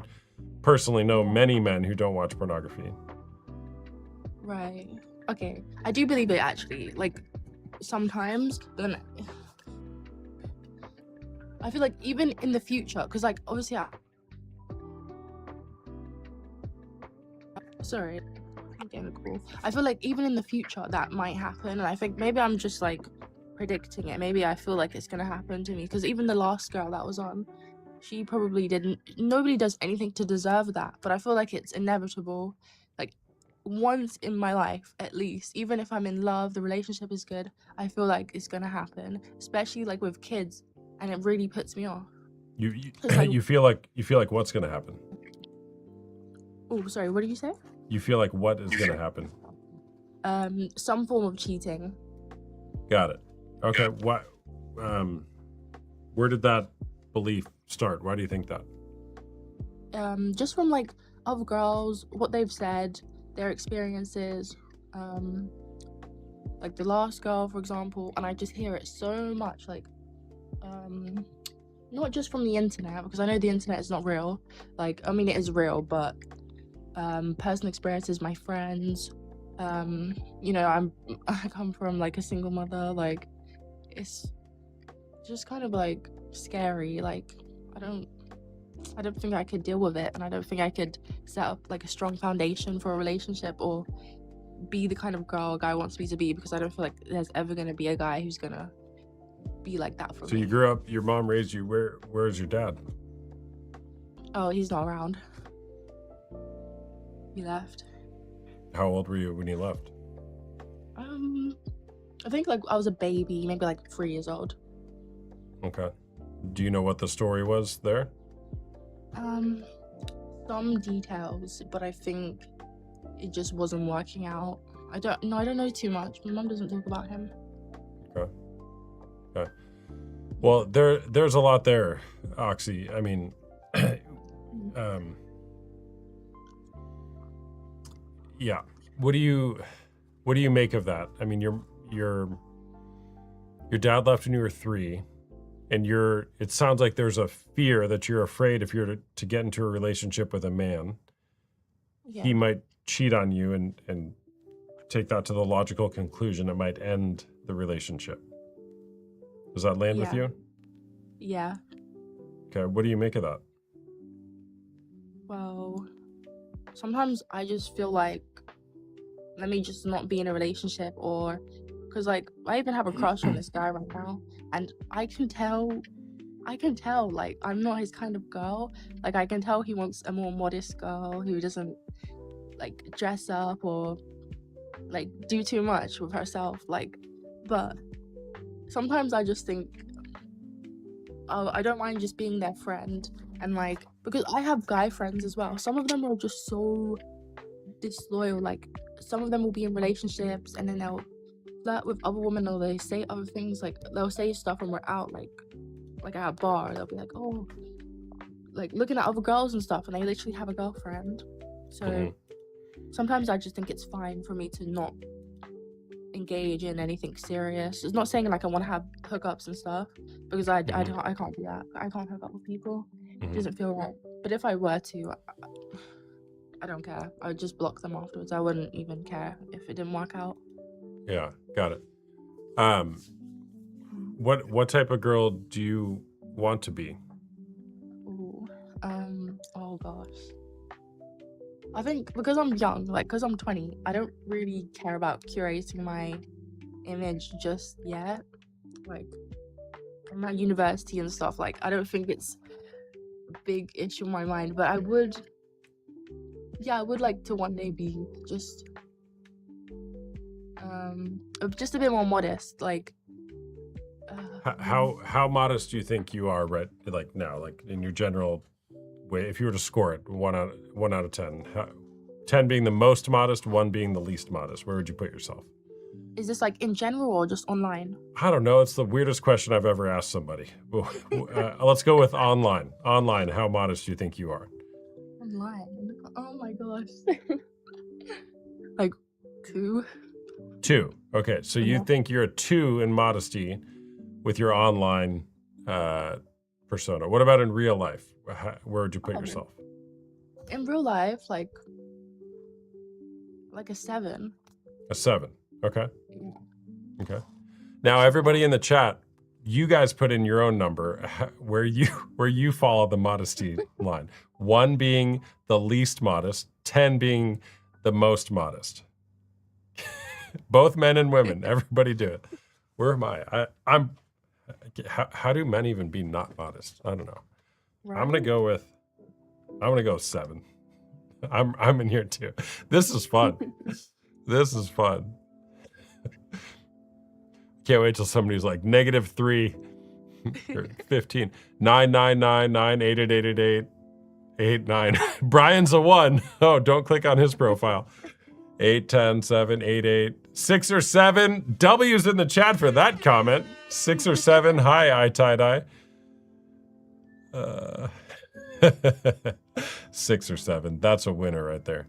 personally know many men who don't watch pornography. Right. Okay. I do believe it actually. Like, sometimes, then I feel like even in the future, because like obviously sorry, I'm getting a call. I feel like even in the future that might happen, and I think maybe I'm just like predicting it. Maybe I feel like it's gonna happen to me, because even the last girl that was on, she probably didn't. Nobody does anything to deserve that, but I feel like it's inevitable. Like, once in my life, at least, even if I'm in love, the relationship is good, I feel like it's gonna happen, especially like with kids, and it really puts me off. You 'Cause, like- you feel like what's going to happen? Oh, sorry, what did you say? You feel like what is going to happen? Some form of cheating. Got it. Okay. What? Where did that belief start? Why do you think that? Just from like other girls, what they've said, their experiences, like the last girl, for example, and I just hear it so much, like, not just from the internet, because I know the internet is not real. Like, I mean, it is real, but personal experiences, my friends, you know, I come from like a single mother. Like, it's just kind of like scary. Like, I don't think I could deal with it, and I don't think I could set up like a strong foundation for a relationship or be the kind of girl a guy wants me to be, because I don't feel like there's ever gonna be a guy who's gonna be like that for So me. you grew up, your mom raised you. Where's your dad? Oh, he's not around. He left. How old were you when you left? I think like I was a baby, maybe like 3 years old. Okay. Do you know what the story was there? Some details, but I think it just wasn't working out. I don't know too much. My mom doesn't talk about him. Okay. Okay. Well, there's a lot there, Oxy. I mean, yeah. What do you make of that? I mean, your dad left when you were 3, and it sounds like there's a fear that you're afraid if you're to get into a relationship with a man, he might cheat on you and take that to the logical conclusion it might end the relationship. Does that land with you? Yeah. Okay, what do you make of that? Well, sometimes I just feel like, let me just not be in a relationship, or because like I even have a crush on this guy right now, and I can tell like I'm not his kind of girl. Like I can tell he wants a more modest girl who doesn't like dress up or like do too much with herself. Like, but sometimes I just think, oh, I don't mind just being their friend, and like, because I have guy friends as well. Some of them are just so disloyal. Like, some of them will be in relationships and then they'll flirt with other women, or they say other things. Like, they'll say stuff when we're out, like at a bar. They'll be like, oh, like looking at other girls and stuff, and they literally have a girlfriend. So sometimes I just think it's fine for me to not engage in anything serious. It's not saying like I want to have hookups and stuff, because I can't do that. I can't hook up with people. It doesn't feel right. But if I were to, I don't care. I would just block them afterwards. I wouldn't even care if it didn't work out. Yeah, got it. What type of girl do you want to be? Ooh, oh gosh. I think because I'm young, like because I'm 20, I don't really care about curating my image just yet. Like, I'm at university and stuff. Like, I don't think it's a big issue in my mind, but I would like to one day be just a bit more modest. Like, how modest do you think you are right like now, like in your general way, if you were to score it 1 out of 10? 10 being the most modest, 1 being the least modest, where would you put yourself? is this like in general or just online? I don't know. It's the weirdest question I've ever asked somebody. Let's go with online. Online, how modest do you think you are? Online? Oh my gosh. Like 2. 2. Okay, so you think you're a 2 in modesty with your online persona. What about in real life? Where would you put yourself? In real life, like a 7. A 7. Okay. Okay. Now, everybody in the chat, you guys put in your own number where you follow the modesty line. 1 being the least modest, 10 being the most modest. Both men and women, everybody do it. Where am I? How do men even be not modest? I don't know. Right. I'm gonna go 7. I'm in here too. This is fun. This is fun. Can't wait till somebody's like -3 or 15. 99998888889. Brian's a 1. Oh, don't click on his profile. 8, 10, 7, 8, 8. 6 or 7. W's in the chat for that comment. 6 or 7. Hi, tie-dye. 6 or 7. That's a winner right there.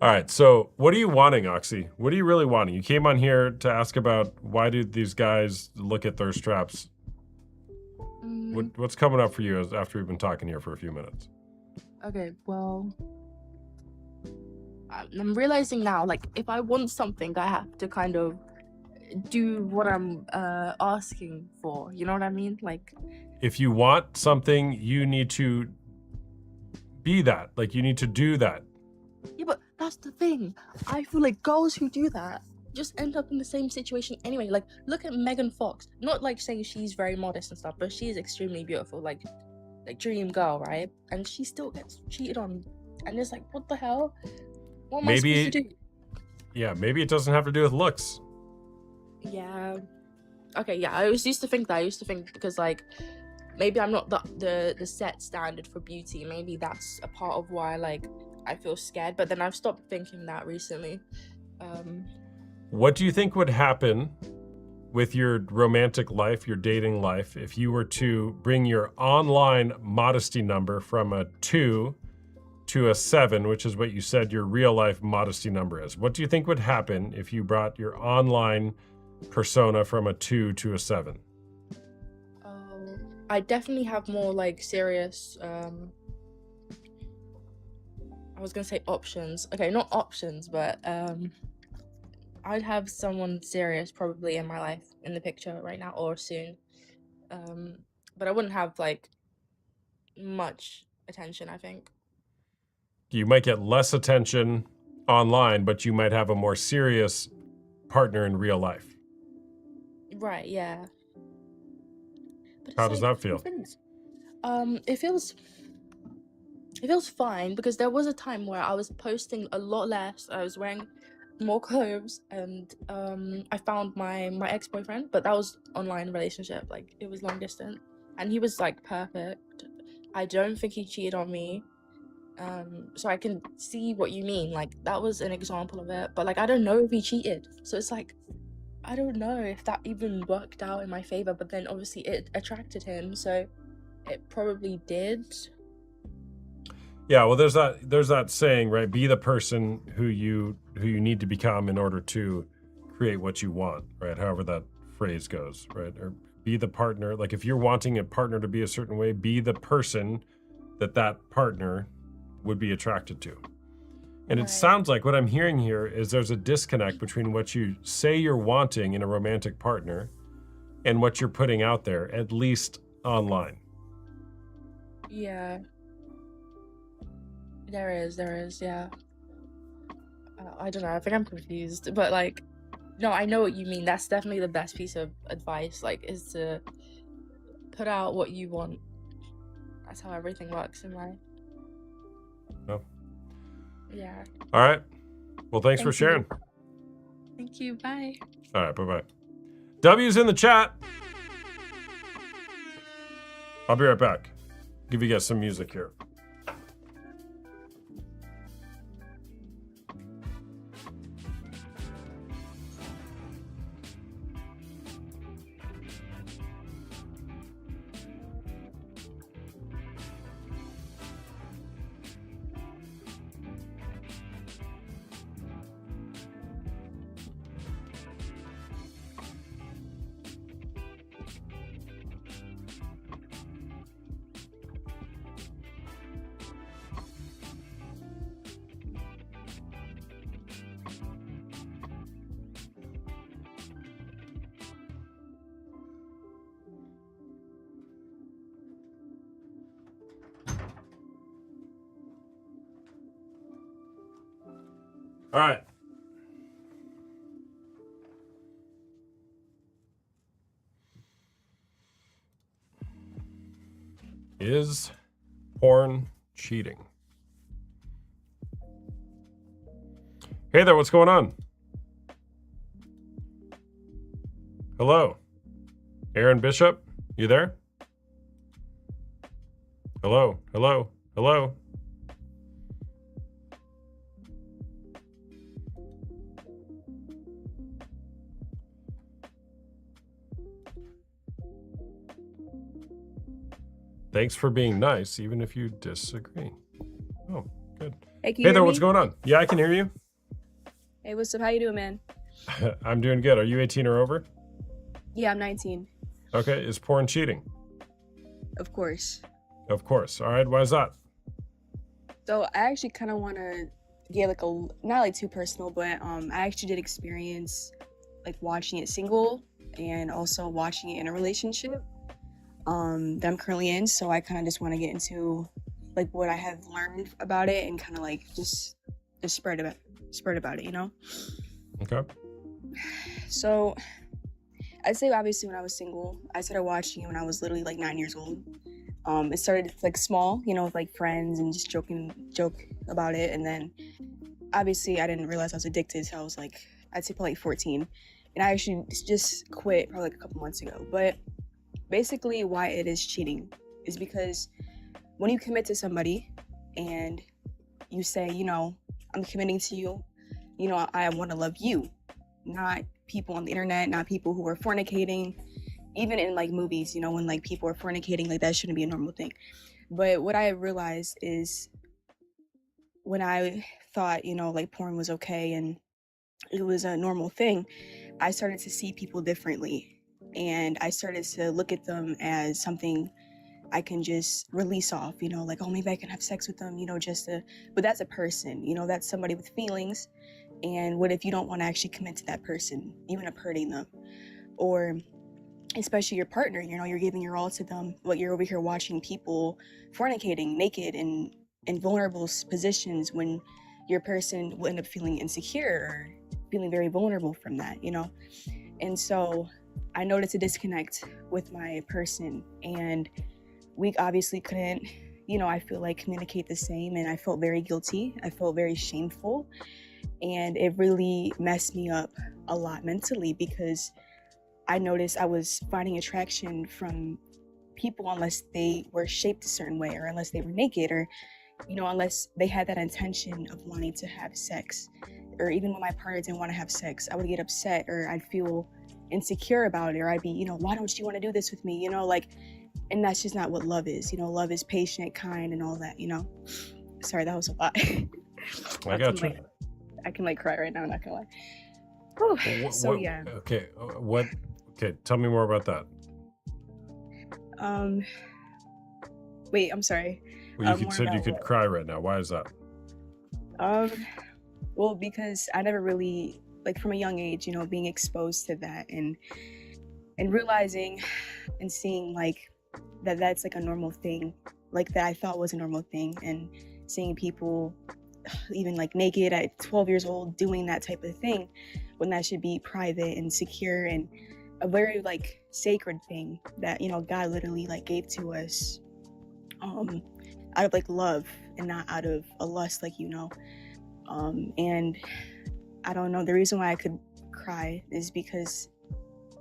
All right. So what are you wanting, Oxy? What are you really wanting? You came on here to ask about why do these guys look at thirst traps? What's coming up for you after we've been talking here for a few minutes? Okay, well, I'm realizing now, like, if I want something, I have to kind of do what I'm asking for. You know what I mean? Like, If you want something, you need to be that. Like, you need to do that. yeah, but that's the thing. I feel like girls who do that just end up in the same situation anyway. Like, look at Megan Fox. Not like saying she's very modest and stuff, but she is extremely beautiful. Like dream girl, right? And she still gets cheated on. And it's like, what the hell? What am I supposed to do? Yeah, maybe it doesn't have to do with looks. Yeah. Okay, yeah. I used to think that. I used to think because like maybe I'm not the set standard for beauty. Maybe that's a part of why like I feel scared. But then I've stopped thinking that recently. What do you think would happen with your romantic life, your dating life, if you were to bring your online modesty number from a 2 to a 7, which is what you said your real life modesty number is? What do you think would happen if you brought your online persona from a 2 to a 7? I definitely have more like serious I was gonna say options. Okay, not options, but I'd have someone serious probably in my life in the picture right now or soon. But I wouldn't have like much attention, I think. You might get less attention online, but you might have a more serious partner in real life. Right, yeah. But How it's does like, that feel? it feels fine because there was a time where I was posting a lot less. I was wearing more clothes, and I found my ex-boyfriend, but that was online relationship. Like it was long distance, and he was like perfect. I don't think he cheated on me. So I can see what you mean. Like that was an example of it, but like I don't know if he cheated. So it's like I don't know if that even worked out in my favor. But then obviously it attracted him, so it probably did. Yeah, well, there's that saying, right? Be the person who you need to become in order to create what you want, right? However that phrase goes, right? Or be the partner. Like if you're wanting a partner to be a certain way, be the person that partner would be attracted to. And it sounds like what I'm hearing here is there's a disconnect between what you say you're wanting in a romantic partner and what you're putting out there, at least online. Yeah. There is, yeah. I don't know, I think I'm confused, but like, no, I know what you mean. That's definitely the best piece of advice, like, is to put out what you want. That's how everything works in life. Oh. Yeah. All right. Well, thanks for Thank you. sharing. Thank you, bye. All right, bye-bye. W's in the chat. I'll be right back. Give you guys some music here. All right. Is porn cheating? Hey there, what's going on? Hello. Aaron Bishop, you there? Hello, hello, hello. Thanks for being nice, even if you disagree. Oh, good. Hey, can you Hey hear there, me? what's going on? Yeah, I can hear you. Hey, what's up? How you doing, man? I'm doing good. Are you 18 or over? Yeah, I'm 19. Okay, is porn cheating? Of course. Of course. All right, why is that? So I actually kind of want to get like not like too personal, but I actually did experience like watching it single and also watching it in a relationship that I'm currently in. So I kind of just want to get into like what I have learned about it and kind of like just spread about it, you know? Okay. So I'd say obviously when I was single, I started watching it when I was literally like 9 years old. It started like small, you know, with like friends and just joke about it. And then obviously I didn't realize I was addicted. So I was like, I'd say probably like 14. And I actually just quit probably like a couple months ago. But basically why it is cheating is because when you commit to somebody and you say, you know, I'm committing to you, you know, I want to love you, not people on the internet, not people who are fornicating. Even in like movies, you know, when like people are fornicating, like that shouldn't be a normal thing. But what I realized is when I thought, you know, like porn was okay and it was a normal thing, I started to see people differently. And I started to look at them as something I can just release off, you know, like, oh, maybe I can have sex with them, you know, but that's a person, you know, that's somebody with feelings. And what if you don't want to actually commit to that person, you end up hurting them? Or especially your partner, you know, you're giving your all to them, but you're over here watching people fornicating naked in vulnerable positions when your person will end up feeling insecure or feeling very vulnerable from that, you know? And so I noticed a disconnect with my person, and we obviously couldn't, you know, I feel like communicate the same, and I felt very guilty. I felt very shameful, and it really messed me up a lot mentally because I noticed I was finding attraction from people unless they were shaped a certain way or unless they were naked or, you know, unless they had that intention of wanting to have sex. Or even when my partner didn't want to have sex, I would get upset or I'd feel insecure about it, or I'd be, you know, why don't you want to do this with me? You know, like, and that's just not what love is. You know, love is patient, kind, and all that, you know? Sorry, that was a lot. I got you. I can like cry right now, I'm not gonna lie. Whew. So yeah. Okay, okay, tell me more about that. Wait, I'm sorry. Well, you said you could cry right now. Why is that? Well, because I never really, like from a young age, you know, being exposed to that and realizing and seeing like that's like a normal thing, like that I thought was a normal thing, and seeing people even like naked at 12 years old doing that type of thing when that should be private and secure and a very like sacred thing that, you know, God literally like gave to us out of like love and not out of a lust, like, you know. And I don't know, the reason why I could cry is because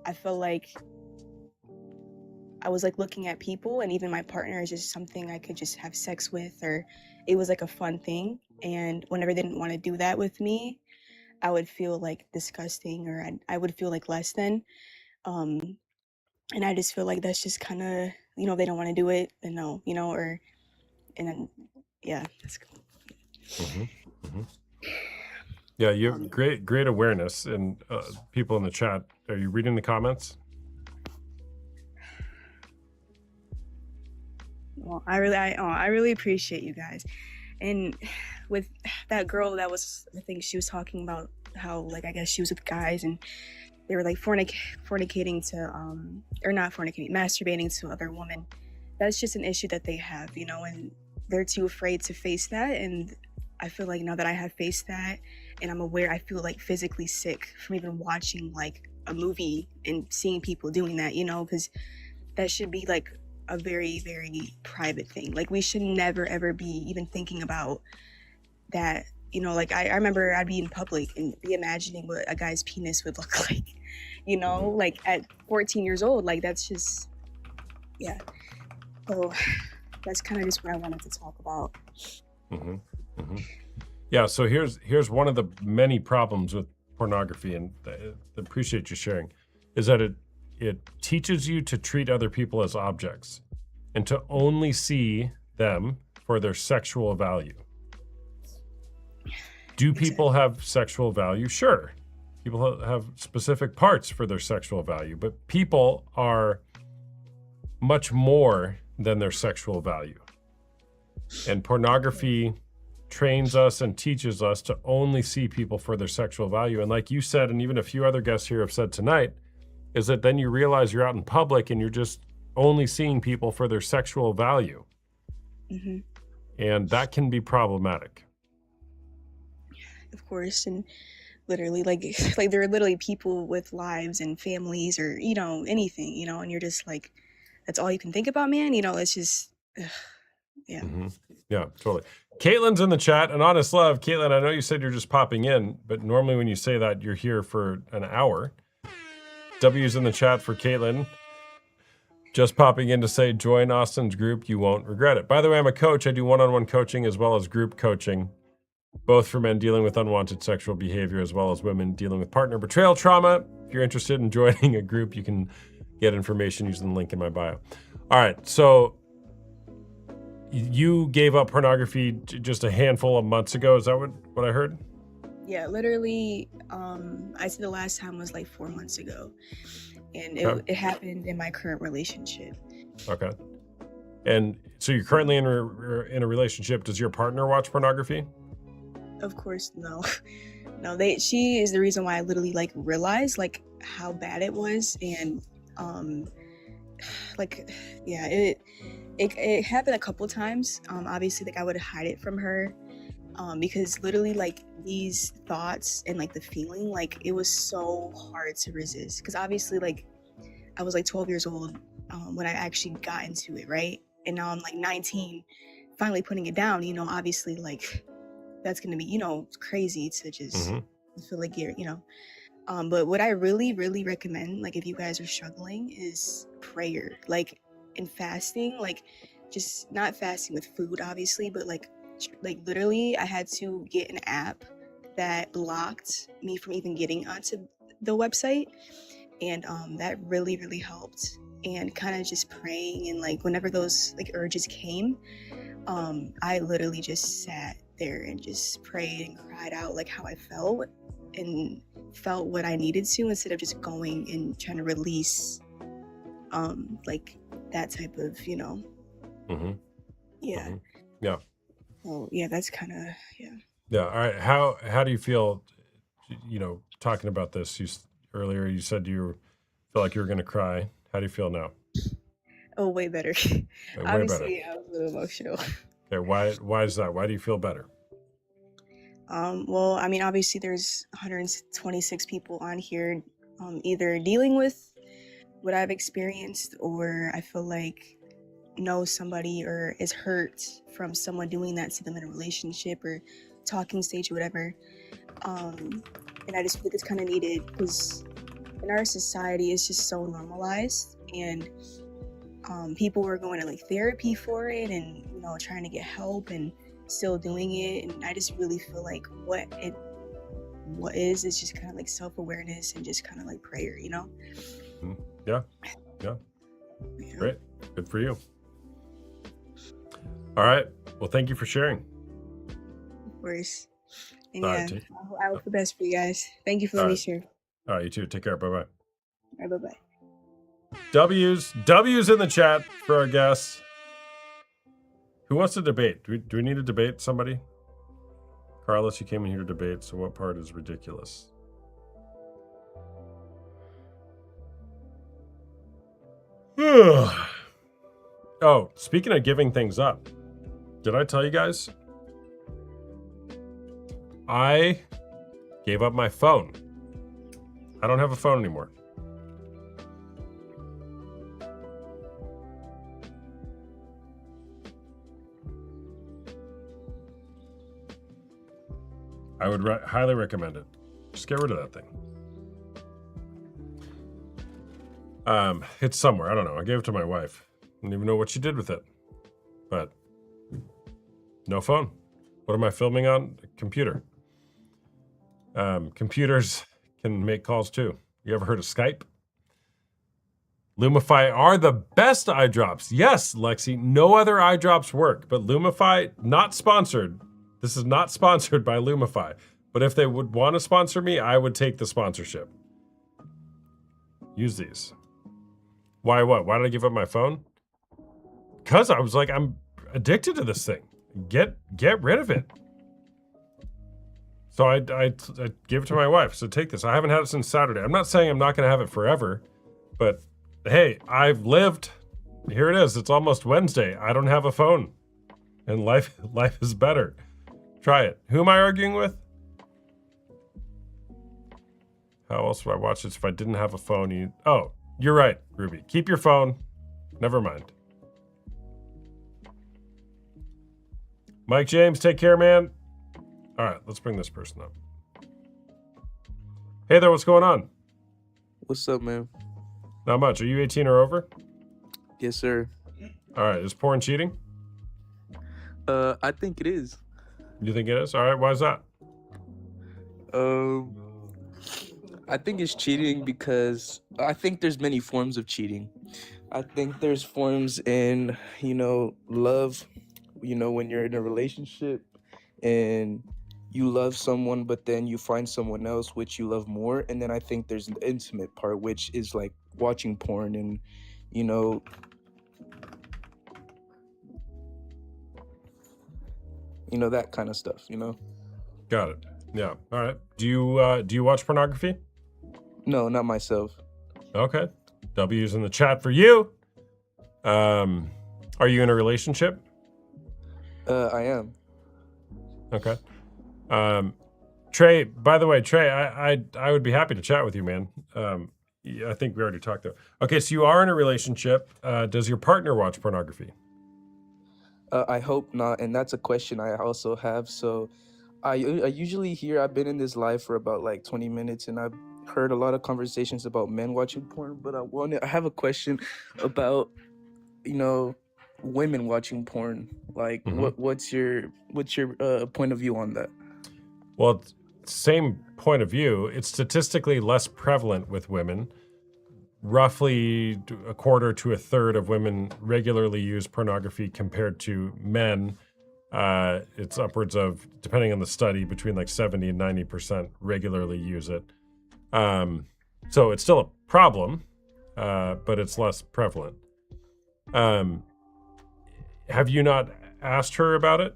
I feel like I was like looking at people, and even my partner is just something I could just have sex with, or it was like a fun thing. And whenever they didn't want to do that with me, I would feel like disgusting, or I would feel like less than. And I just feel like that's just kind of, you know, they don't want to do it, then no, you know, or, and then, yeah, that's cool. Yeah, you have great awareness, and people in the chat. Are you reading the comments? Well, I really appreciate you guys. And with that girl that was, I think she was talking about how, like, I guess she was with guys and they were like fornicating to, or not fornicating, masturbating to other women. That's just an issue that they have, you know, and they're too afraid to face that. And I feel like now that I have faced that and I'm aware, I feel like physically sick from even watching like a movie and seeing people doing that, you know, because that should be like a very, very private thing. Like we should never, ever be even thinking about that, you know, like I remember I'd be in public and be imagining what a guy's penis would look like, you know, like at 14 years old, like that's just, yeah. So that's kind of just what I wanted to talk about. Yeah, so here's one of the many problems with pornography, and I appreciate you sharing, is that it teaches you to treat other people as objects and to only see them for their sexual value. Do people have sexual value? Sure. People have specific parts for their sexual value, but people are much more than their sexual value. And pornography trains us and teaches us to only see people for their sexual value. And like you said, and even a few other guests here have said tonight, is that then you realize you're out in public and you're just only seeing people for their sexual value. Hmm. And that can be problematic. Of course, and literally, like there are literally people with lives and families, or anything, and you're just like, that's all you can think about, man. It's just, yeah. Mm-hmm. Yeah, totally. Caitlin's in the chat, and honest love, Caitlin, I know you said you're just popping in, but normally when you say that, you're here for an hour. W's in the chat for Caitlin. Just popping in to say, join Austin's group. You won't regret it. By the way, I'm a coach. I do one-on-one coaching as well as group coaching, both for men dealing with unwanted sexual behavior as well as women dealing with partner betrayal trauma. If you're interested in joining a group, you can get information using the link in my bio. All right, so you gave up pornography just a handful of months ago. Is that what I heard? Yeah, literally, I said the last time was like 4 months ago, and it happened in my current relationship. Okay. And so you're currently in a relationship. Does your partner watch pornography? Of course, no. No, she is the reason why I literally like realized like how bad it was, and like, yeah, it happened a couple times. Obviously, like I would hide it from her, because literally like these thoughts and like the feeling, like it was so hard to resist. Because obviously, like I was like 12 years old when I actually got into it, right? And now I'm like 19, finally putting it down. Obviously, like that's gonna be crazy to just feel like you're but what I really recommend, like if you guys are struggling, is prayer, like, and fasting, like just not fasting with food obviously, but like literally I had to get an app that blocked me from even getting onto the website, and that really helped. And kind of just praying, and like whenever those like urges came, I literally just sat there and just prayed and cried out like how I felt, and felt what I needed to, instead of just going and trying to release like that type of yeah. Yeah. So yeah, that's kind of Yeah. All right. How do you feel, talking about this? Earlier you said you felt like you were going to cry. How do you feel now? Oh, way better. Way Obviously, better. I was a little emotional. Okay. Why is that? Why do you feel better? Well, I mean, obviously there's 126 people on here, either dealing with what I've experienced, or I feel like know somebody or is hurt from someone doing that to them in a relationship or talking stage or whatever. And I just feel like it's kind of needed, because in our society it's just so normalized, and people were going to like therapy for it, and trying to get help and still doing it. And I just really feel like what is just kind of like self-awareness and just kind of like prayer, Yeah. Great. Good for you. All right. Well, thank you for sharing. Of course. And All yeah, right, I hope the best for you guys. Thank you for letting me share. All right. You too. Take care. Bye-bye. All right, bye-bye. W's in the chat for our guests. Who wants to debate? Do we need to debate somebody? Carlos, you came in here to debate, so what part is ridiculous? Oh, speaking of giving things up, did I tell you guys? I gave up my phone. I don't have a phone anymore. I would highly recommend it. Just get rid of that thing. It's somewhere. I don't know. I gave it to my wife. I don't even know what she did with it. But no phone. What am I filming on? A computer. Computers can make calls too. You ever heard of Skype? Lumify are the best eye drops. Yes, Lexi, no other eye drops work, but Lumify, not sponsored. This is not sponsored by Lumify. But if they would want to sponsor me, I would take the sponsorship. Use these. Why what? Why did I give up my phone? Because I was like, I'm addicted to this thing. Get rid of it. So I gave it to my wife. So take this. I haven't had it since Saturday. I'm not saying I'm not going to have it forever. But hey, I've lived. Here it is. It's almost Wednesday. I don't have a phone. And life is better. Try it. Who am I arguing with? How else would I watch this if I didn't have a phone? Oh, you're right, Ruby. Keep your phone. Never mind. Mike James, take care, man. All right, let's bring this person up. Hey there, what's going on? What's up, man? Not much. Are you 18 or over? Yes, sir. All right, is porn cheating? I think it is. You think it is? All right, why is that? I think it's cheating because I think there's many forms of cheating. I think there's forms in, love, when you're in a relationship and you love someone, but then you find someone else which you love more. And then I think there's an intimate part, which is like watching porn and, that kind of stuff, Got it. Yeah. All right. Do you watch pornography? No, not myself. Okay. W's in the chat for you. Are you in a relationship? I am. Okay. Trey, by the way, Trey, I would be happy to chat with you, man. Yeah, I think we already talked though. Okay, so you are in a relationship. Does your partner watch pornography? I hope not, and that's a question I also have. So I usually hear, I've been in this live for about like 20 minutes, and I've heard a lot of conversations about men watching porn, but I have a question about, women watching porn. Like, what's your point of view on that? Well, same point of view. It's statistically less prevalent with women. Roughly a quarter to a third of women regularly use pornography compared to men. It's upwards of, depending on the study, between like 70 and 90% regularly use it. So it's still a problem, but it's less prevalent. Have you not asked her about it?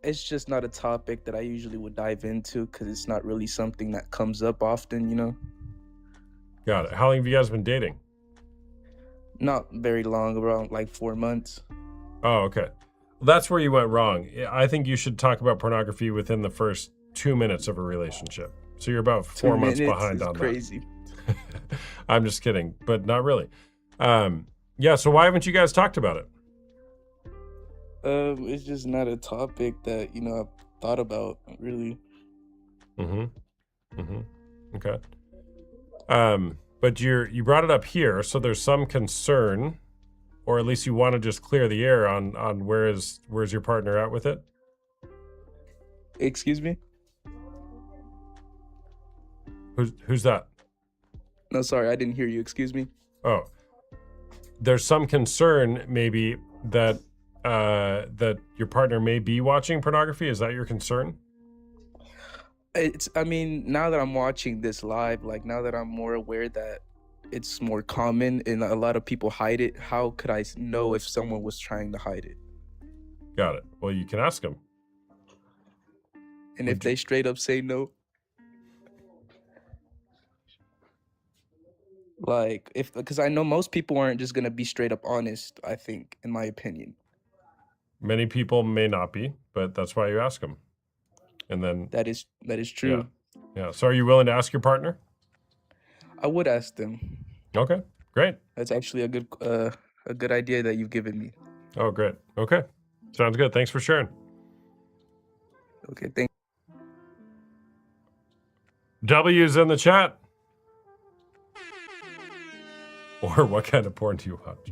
It's just not a topic that I usually would dive into because it's not really something that comes up often, Got it. How long have you guys been dating? Not very long, around like 4 months. Oh, okay. Well, that's where you went wrong. I think you should talk about pornography within the first 2 minutes of a relationship. So you're about 4 months behind on crazy. that. I'm just kidding, but not really. Yeah, so why haven't you guys talked about it? It's just not a topic that, I've thought about, really. Okay. But you brought it up here, so there's some concern, or at least you want to just clear the air on where's your partner at with it? Excuse me? Who's that? No, sorry, I didn't hear you. Excuse me? Oh. There's some concern maybe that that your partner may be watching pornography. Is that your concern? Now that I'm watching this live, like now that I'm more aware that it's more common and a lot of people hide it, how could I know if someone was trying to hide it? Got it. Well, you can ask them. And if they straight up say no? Like, because I know most people aren't just going to be straight up honest, I think, in my opinion. Many people may not be, but that's why you ask them. And then that is true. Yeah. So are you willing to ask your partner? I would ask them. Okay, great. That's actually a good idea that you've given me. Oh, great. Okay. Sounds good. Thanks for sharing. Okay, thank you. W's in the chat. Or what kind of porn do you watch?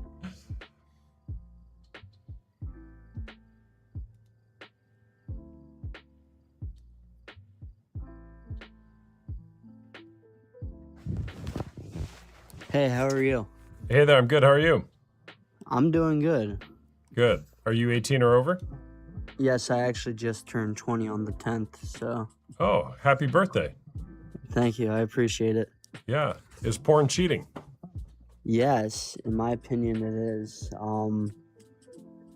Hey, how are you? Hey there, I'm good. How are you? I'm doing good. Good. Are you 18 or over? Yes, I actually just turned 20 on the 10th, so Oh, happy birthday. thank you. I appreciate it. Yeah. Is porn cheating? Yes, in my opinion, it is.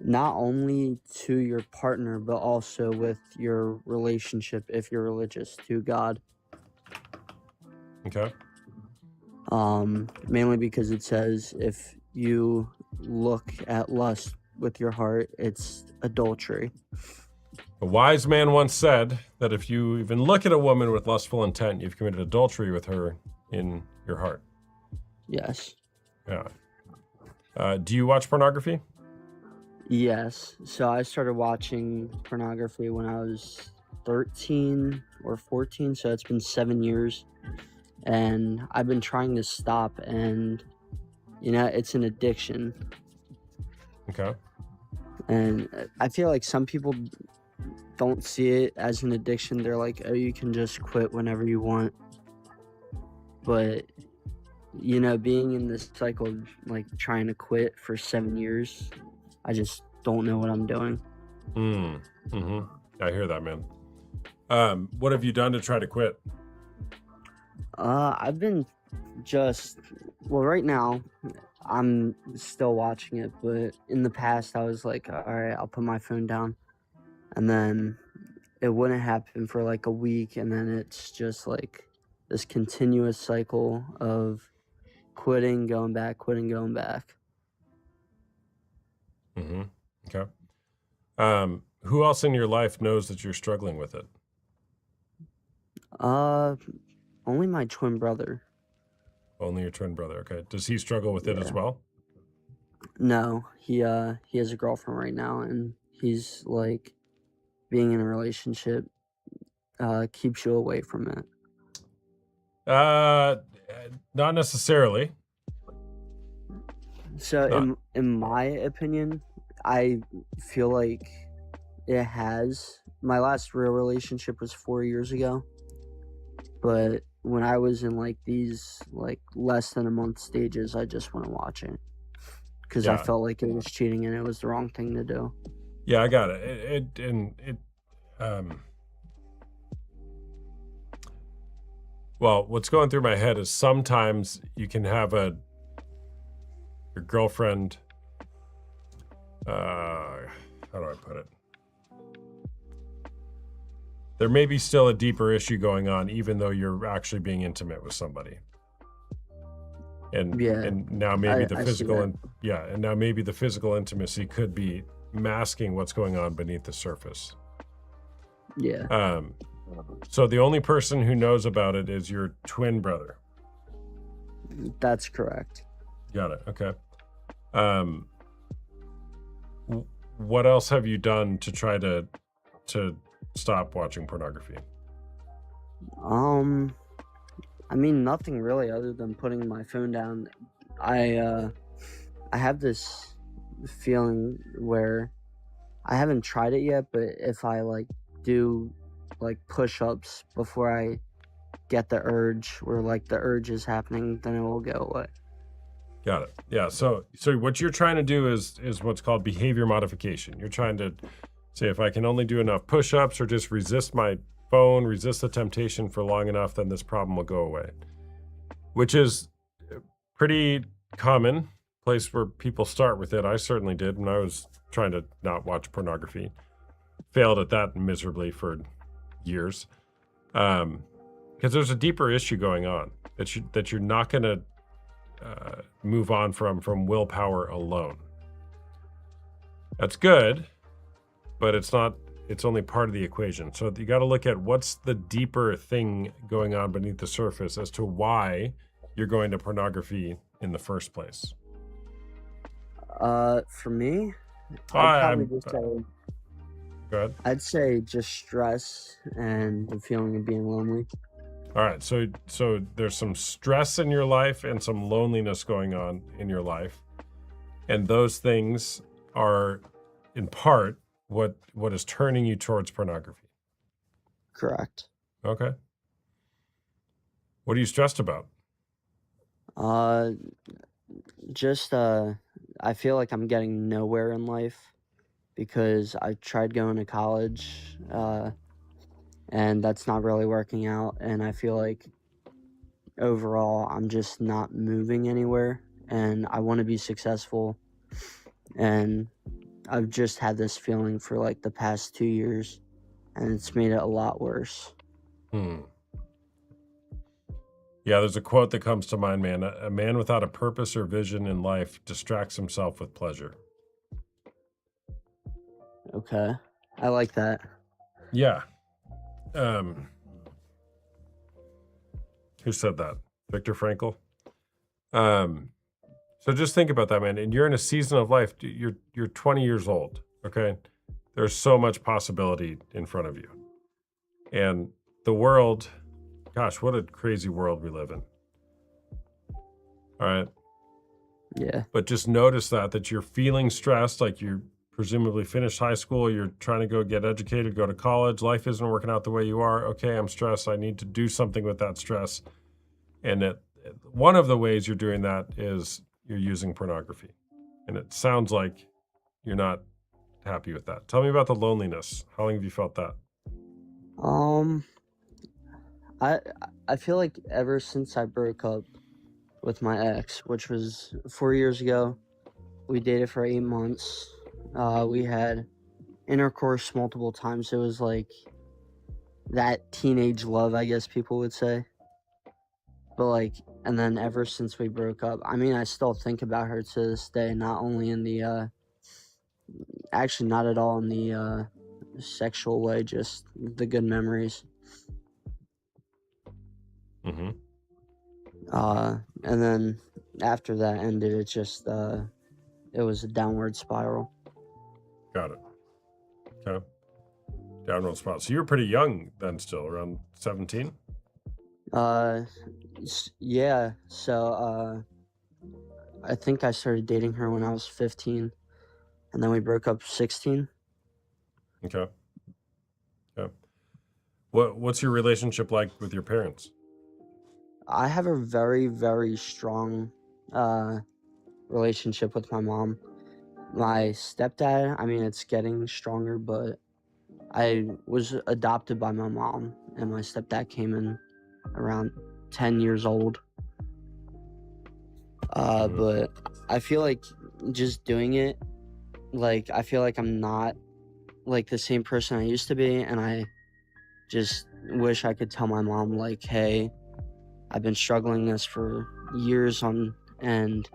Not only to your partner, but also with your relationship if you're religious to God. Okay. Mainly because it says if you look at lust with your heart, it's adultery. A wise man once said that if you even look at a woman with lustful intent, you've committed adultery with her in your heart. Yes. Yeah. Do you watch pornography? Yes. So I started watching pornography when I was 13 or 14, so it's been 7 years. And I've been trying to stop, and it's an addiction. Okay. And I feel like some people don't see it as an addiction. They're like, oh, you can just quit whenever you want. But, being in this cycle, like trying to quit for 7 years, I just don't know what I'm doing. Mm-hmm. I hear that, man. What have you done to try to quit? I've been right now, I'm still watching it, but in the past, I was like, all right, I'll put my phone down. And then it wouldn't happen for like a week, and then it's just like this continuous cycle of quitting, going back, quitting, going back. Mm-hmm. Okay. Who else in your life knows that you're struggling with it? Only my twin brother. Only your twin brother. Okay. Does he struggle with it as well? No, he has a girlfriend right now, and he's like, being in a relationship keeps you away from it. Not necessarily. So in my opinion, I feel like it has. My last real relationship was 4 years ago. But when I was in like these like less than a month stages, I just wouldn't watch it. Because I felt like it was cheating and it was the wrong thing to do. Yeah, I got it. Well, what's going through my head is sometimes you can have your girlfriend, how do I put it? There may be still a deeper issue going on, even though you're actually being intimate with somebody. And now maybe the physical and now maybe the physical intimacy could be masking what's going on beneath the surface. Yeah. So the only person who knows about it is your twin brother. That's correct. Got it. Okay. What else have you done to try to stop watching pornography? I mean, nothing really other than putting my phone down. I have this feeling where I haven't tried it yet, but if I like do like push-ups before I get the urge, or like the urge is happening, then it will go away. Got it. Yeah. So what you're trying to do is what's called behavior modification. You're trying to say, if I can only do enough push-ups or just resist my phone, resist the temptation for long enough, then this problem will go away. Which is pretty common place where people start with it. I certainly did when I was trying to not watch pornography. Failed at that miserably for years. Because there's a deeper issue going on that you're not going to move on from willpower alone. That's good, but it's only part of the equation. So you got to look at what's the deeper thing going on beneath the surface as to why you're going to pornography in the first place. For me, I'd probably just say, go ahead. I'd say just stress and the feeling of being lonely. All right, so there's some stress in your life and some loneliness going on in your life, and those things are, in part, what is turning you towards pornography. Correct. Okay. What are you stressed about? I feel like I'm getting nowhere in life because I tried going to college, and that's not really working out. And I feel like overall, I'm just not moving anywhere, and I want to be successful. And I've just had this feeling for like the past 2 years, and it's made it a lot worse. Yeah, there's a quote that comes to mind, man. A man without a purpose or vision in life distracts himself with pleasure. Okay, I like that. Yeah. Who said that? Viktor Frankl. So just think about that, man. And you're in a season of life. You're 20 years old. Okay, there's so much possibility in front of you, and the world. Gosh, what a crazy world we live in. All right. Yeah. But just notice that you're feeling stressed, like you're presumably finished high school, you're trying to go get educated, go to college, life isn't working out the way you are. Okay, I'm stressed. I need to do something with that stress. And one of the ways you're doing that is you're using pornography. And it sounds like you're not happy with that. Tell me about the loneliness. How long have you felt that? I feel like ever since I broke up with my ex, which was 4 years ago, we dated for 8 months. We had intercourse multiple times. It was like that teenage love, I guess people would say. But like, and then ever since we broke up, I mean, I still think about her to this day, not only in the, actually not at all in the sexual way, just the good memories. Mm-hmm. And then after that ended, it just, it was a downward spiral. Got it. Okay. Downward spiral. So you were pretty young then still, around 17? Yeah. So, I think I started dating her when I was 15, and then we broke up 16. Okay. Okay. What's your relationship like with your parents? I have a very, very strong relationship with my mom. My stepdad, I mean, it's getting stronger, but I was adopted by my mom, and my stepdad came in around 10 years old. But I feel like just doing it, like, I feel like I'm not like the same person I used to be, and I just wish I could tell my mom, like, hey, I've been struggling this for years on end,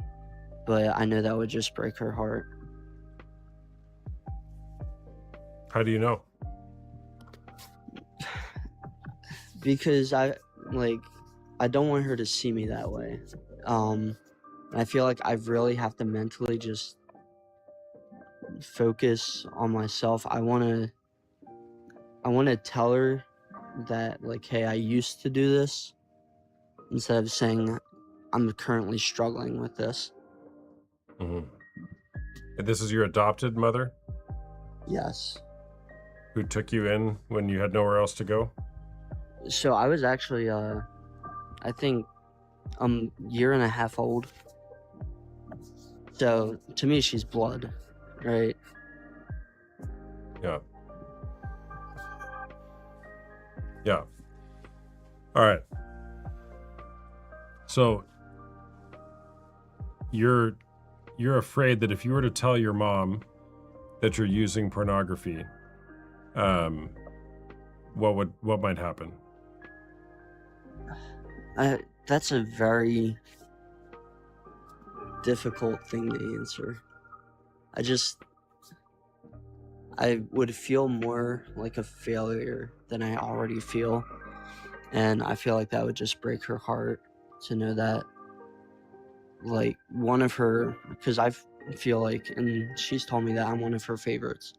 but I know that would just break her heart. How do you know? Because I don't want her to see me that way. I feel like I really have to mentally just focus on myself. I want to tell her that, like, hey, I used to do this, instead of saying I'm currently struggling with this. Mm-hmm. And this is your adopted mother? Yes. Who took you in when you had nowhere else to go? So I was actually, I think, year and a half old. So to me, she's blood, right? Yeah. Yeah. All right. So you're afraid that if you were to tell your mom that you're using pornography, what might happen? That's a very difficult thing to answer. I would feel more like a failure than I already feel. And I feel like that would just break her heart to know that, like, one of her, because I feel like, and she's told me that I'm one of her favorites,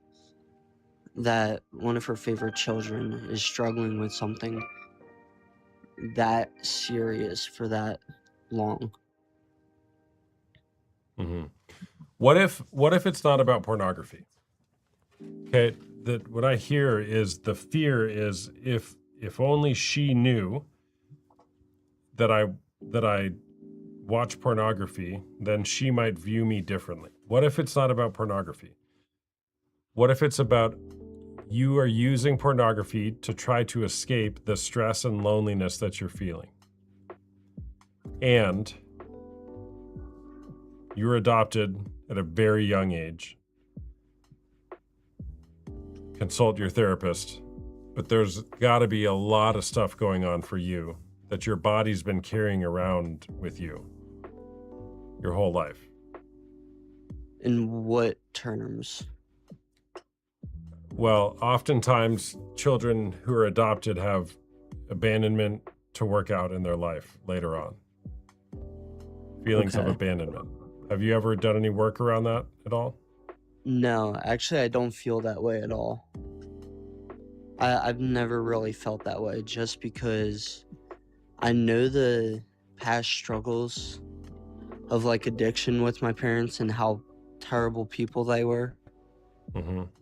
that one of her favorite children is struggling with something that serious for that long. Mm-hmm. What if it's not about pornography? Okay, that what I hear is the fear is if only she knew that I watch pornography, then she might view me differently. What if it's not about pornography? What if it's about you are using pornography to try to escape the stress and loneliness that you're feeling? And you were adopted at a very young age. Consult your therapist, but there's got to be a lot of stuff going on for you that your body's been carrying around with you your whole life. In what terms? Well, oftentimes children who are adopted have abandonment to work out in their life later on. Feelings of Okay. abandonment. Have you ever done any work around that at all? No, actually, I don't feel that way at all. I've never really felt that way, just because I know the past struggles of like addiction with my parents and how terrible people they were.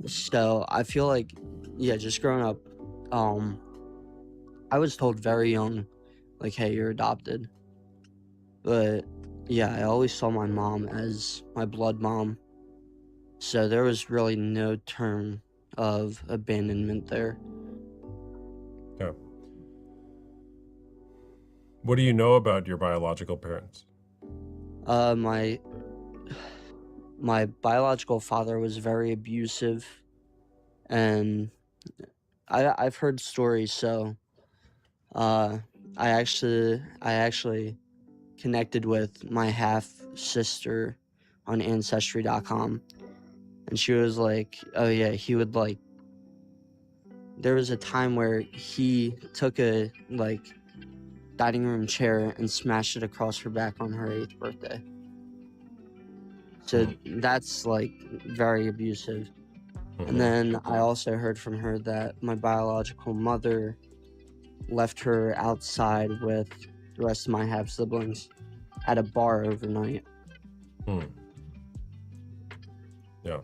So I feel like, yeah, just growing up, I was told very young, like, hey, you're adopted. But yeah, I always saw my mom as my blood mom. So there was really no term of abandonment there. Yeah. What do you know about your biological parents? My biological father was very abusive, and I've heard stories. So, I actually connected with my half sister on Ancestry.com, and she was like, "Oh yeah, he would like." There was a time where he took a like dining room chair and smashed it across her back on her 8th birthday. So that's like very abusive. And then I also heard from her that my biological mother left her outside with the rest of my half siblings at a bar overnight. Yeah.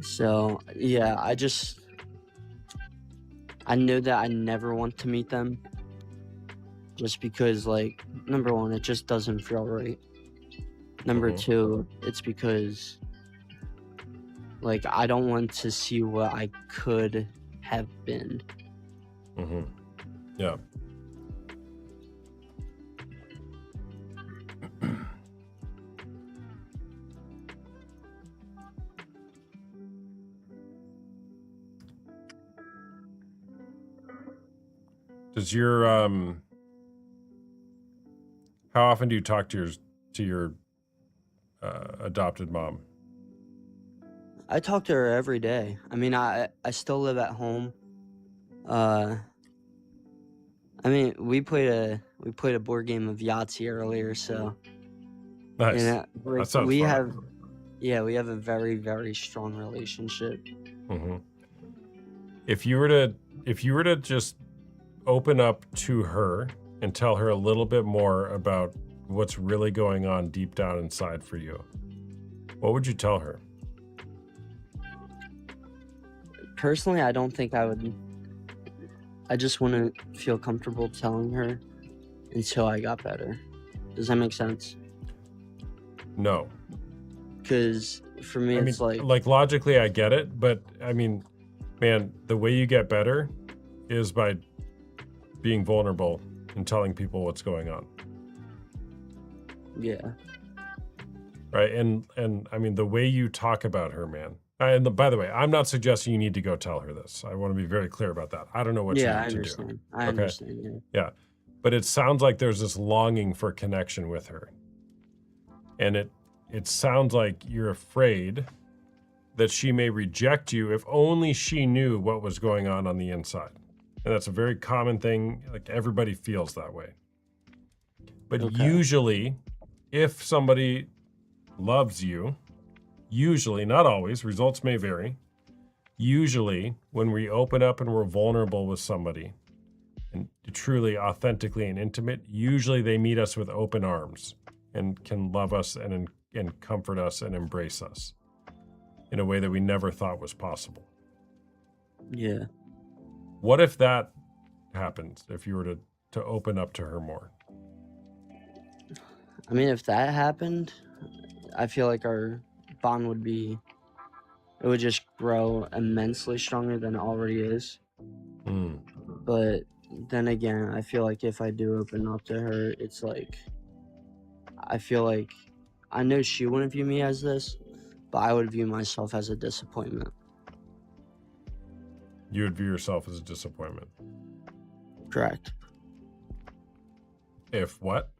So yeah, I know that I never want to meet them, just because, like, number one, it just doesn't feel right. Number two, it's because, like, I don't want to see what I could have been. Yeah. Does your how often do you talk to your adopted mom? I talk to her every day. I mean, I still live at home. I mean, we played a board game of Yahtzee earlier, so Nice. you know, That sounds we fun. have a very, very strong relationship. If you were to just open up to her and tell her a little bit more about what's really going on deep down inside for you, what would you tell her? Personally, I don't think I would. I just wouldn't feel comfortable telling her until I got better. Does that make sense? No. Because for me, it's like logically I get it, but I mean, man, the way you get better is by being vulnerable and telling people what's going on. Yeah. Right. And I mean, the way you talk about her, man. And by the way, I'm not suggesting you need to go tell her this. I want to be very clear about that. I don't know what Yeah, you I need to understand. do. I understand, yeah. Yeah. But it sounds like there's this longing for connection with her. And it sounds like you're afraid that she may reject you if only she knew what was going on the inside. And that's a very common thing. Like, everybody feels that way. But usually, if somebody loves you, usually, not always, results may vary. Usually, when we open up and we're vulnerable with somebody, and truly, authentically and intimate, usually they meet us with open arms and can love us and comfort us and embrace us in a way that we never thought was possible. Yeah. What if that happens, if you were to open up to her more? I mean, if that happened, I feel like our bond would just grow immensely stronger than it already is. Hmm. But then again, I feel like if I do open up to her, it's like, I feel like I know she wouldn't view me as this, but I would view myself as a disappointment. You would view yourself as a disappointment. Correct. If what?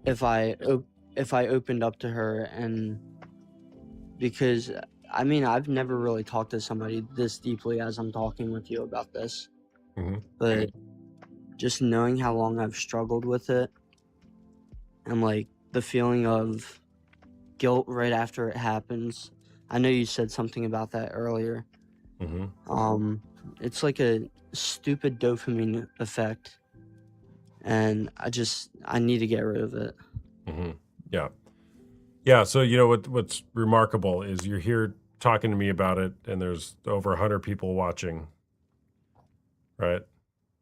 If I opened up to her, and because I mean, I've never really talked to somebody this deeply as I'm talking with you about this. Mhm. But just knowing how long I've struggled with it, and like the feeling of guilt right after it happens. I know you said something about that earlier. Mhm. It's like a stupid dopamine effect, and I need to get rid of it. Mhm. Yeah. Yeah. So, you know, what's remarkable is you're here talking to me about it, and there's over 100 people watching, right?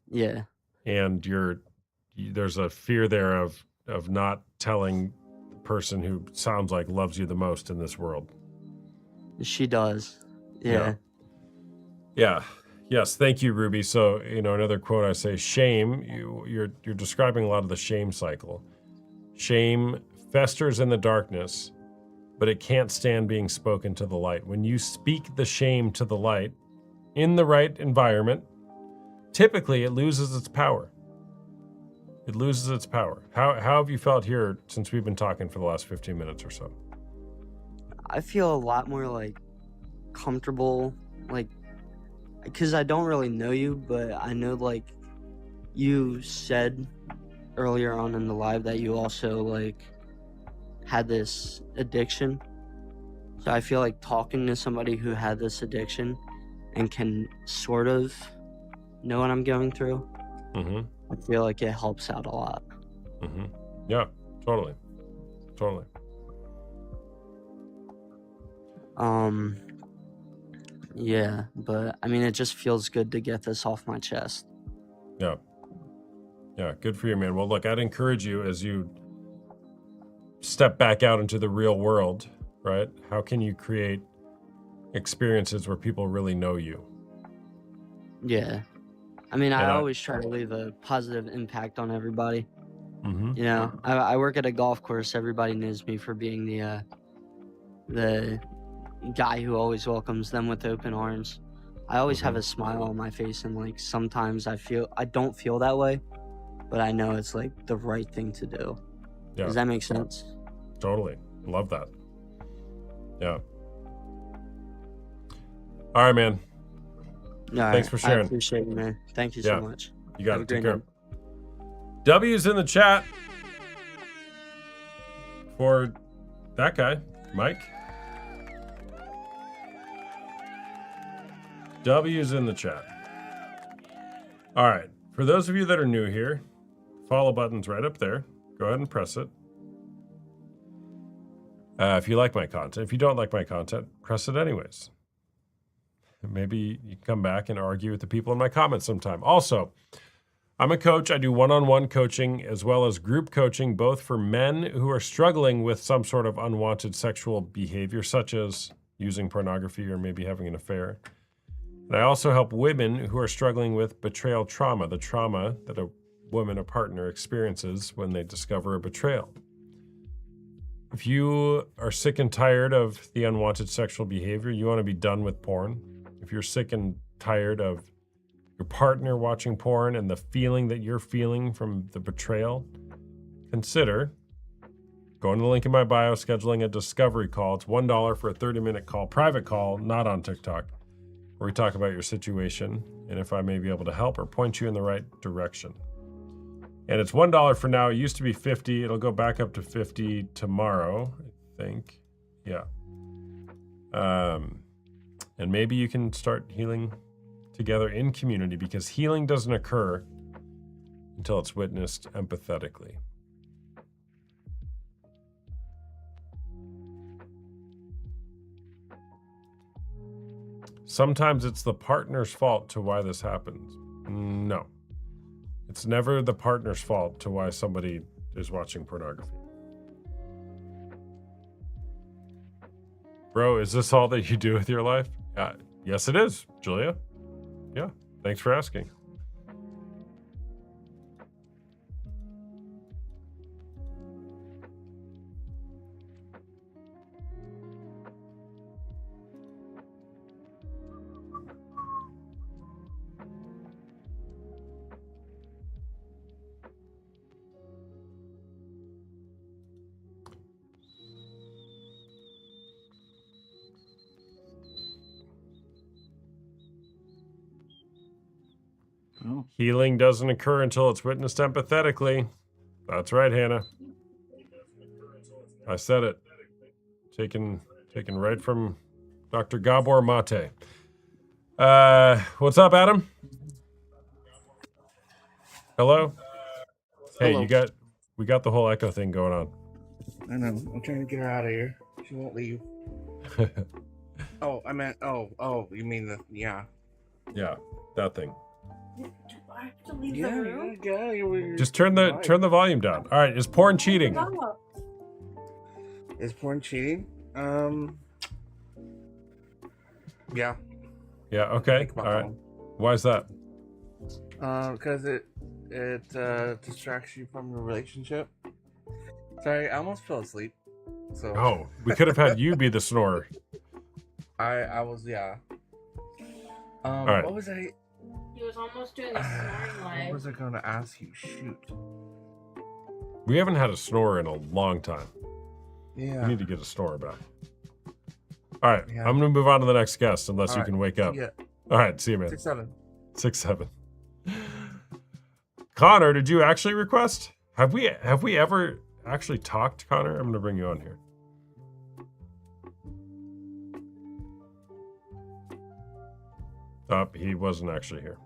Yeah. And there's a fear there of not telling the person who sounds like loves you the most in this world. She does. Yeah. Yeah. Yes. Thank you, Ruby. So, you know, another quote I say, shame, you're describing a lot of the shame cycle. Shame festers in the darkness, but it can't stand being spoken to the light. When you speak the shame to the light in the right environment, typically it loses its power. It loses its power. How have you felt here since we've been talking for the last 15 minutes or so? I feel a lot more like comfortable, like, because I don't really know you, but I know, like, you said earlier on in the live that you also like had this addiction. So I feel like talking to somebody who had this addiction and can sort of know what I'm going through, Mm-hmm. I feel like it helps out a lot. Mm-hmm. Yeah, totally. Yeah, but I mean, it just feels good to get this off my chest. Yeah, good for you, man. Well, look, I'd encourage you as you step back out into the real world, right? How can you create experiences where people really know you? Yeah. I mean, I And always try to leave a positive impact on everybody. Mm-hmm. You know, I work at a golf course. Everybody knows me for being the guy who always welcomes them with open arms. I always have a smile on my face, and like sometimes I don't feel that way, but I know it's like the right thing to do. Yeah. Does that make sense? Totally. Love that. Yeah. All right, man. All right, Thanks for sharing. I appreciate it, man. Thank you Yeah. so much. You got Have it. a Take great care. night. W's in the chat for that guy, Mike. W's in the chat. All right. For those of you that are new here, follow button's right up there. Go ahead and press it. If you like my content. If you don't like my content, press it anyways. Maybe you can come back and argue with the people in my comments sometime. Also, I'm a coach. I do one-on-one coaching as well as group coaching, both for men who are struggling with some sort of unwanted sexual behavior, such as using pornography or maybe having an affair. And I also help women who are struggling with betrayal trauma, the trauma that a woman, a partner, experiences when they discover a betrayal. If you are sick and tired of the unwanted sexual behavior, you want to be done with porn. If you're sick and tired of your partner watching porn and the feeling that you're feeling from the betrayal, consider going to the link in my bio, scheduling a discovery call. It's $1 for a 30-minute call, private call, not on TikTok, where we talk about your situation and if I may be able to help or point you in the right direction. And it's $1 for now. It used to be $50. It'll go back up to $50 tomorrow, I think. Yeah. And maybe you can start healing together in community, because healing doesn't occur until it's witnessed empathetically. Sometimes it's the partner's fault to why this happens. No. It's never the partner's fault to why somebody is watching pornography. Bro, is this all that you do with your life? Yes, it is, Julia. Yeah, thanks for asking. Healing doesn't occur until it's witnessed empathetically. That's right, Hannah. I said it. Taken right from Dr. Gabor Mate. What's up, Adam? Hello? Hey, Hello. we got the whole echo thing going on. I know. I'm trying to get her out of here. She won't leave. Oh, I meant. Oh, you mean the yeah. Yeah, that thing. I have to leave the room. Yeah. Just turn the volume down. All right, is porn cheating? Is porn cheating? Yeah. Yeah, okay. All right. Why is that? Because it distracts you from your relationship. Sorry, I almost fell asleep. So. Oh, we could have had you be the snorer. I was yeah. All right. What was I? He was almost doing the snoring What live. was I going to ask you? Shoot. We haven't had a snorer in a long time. Yeah. We need to get a snorer back. All right, Yeah. I'm going to move on to the next guest unless All you right, can wake up. see ya. All right, see you, man. 6-7. 6-7. Connor, did you actually request? Have we ever actually talked, Connor? I'm going to bring you on here. Oh, he wasn't actually here.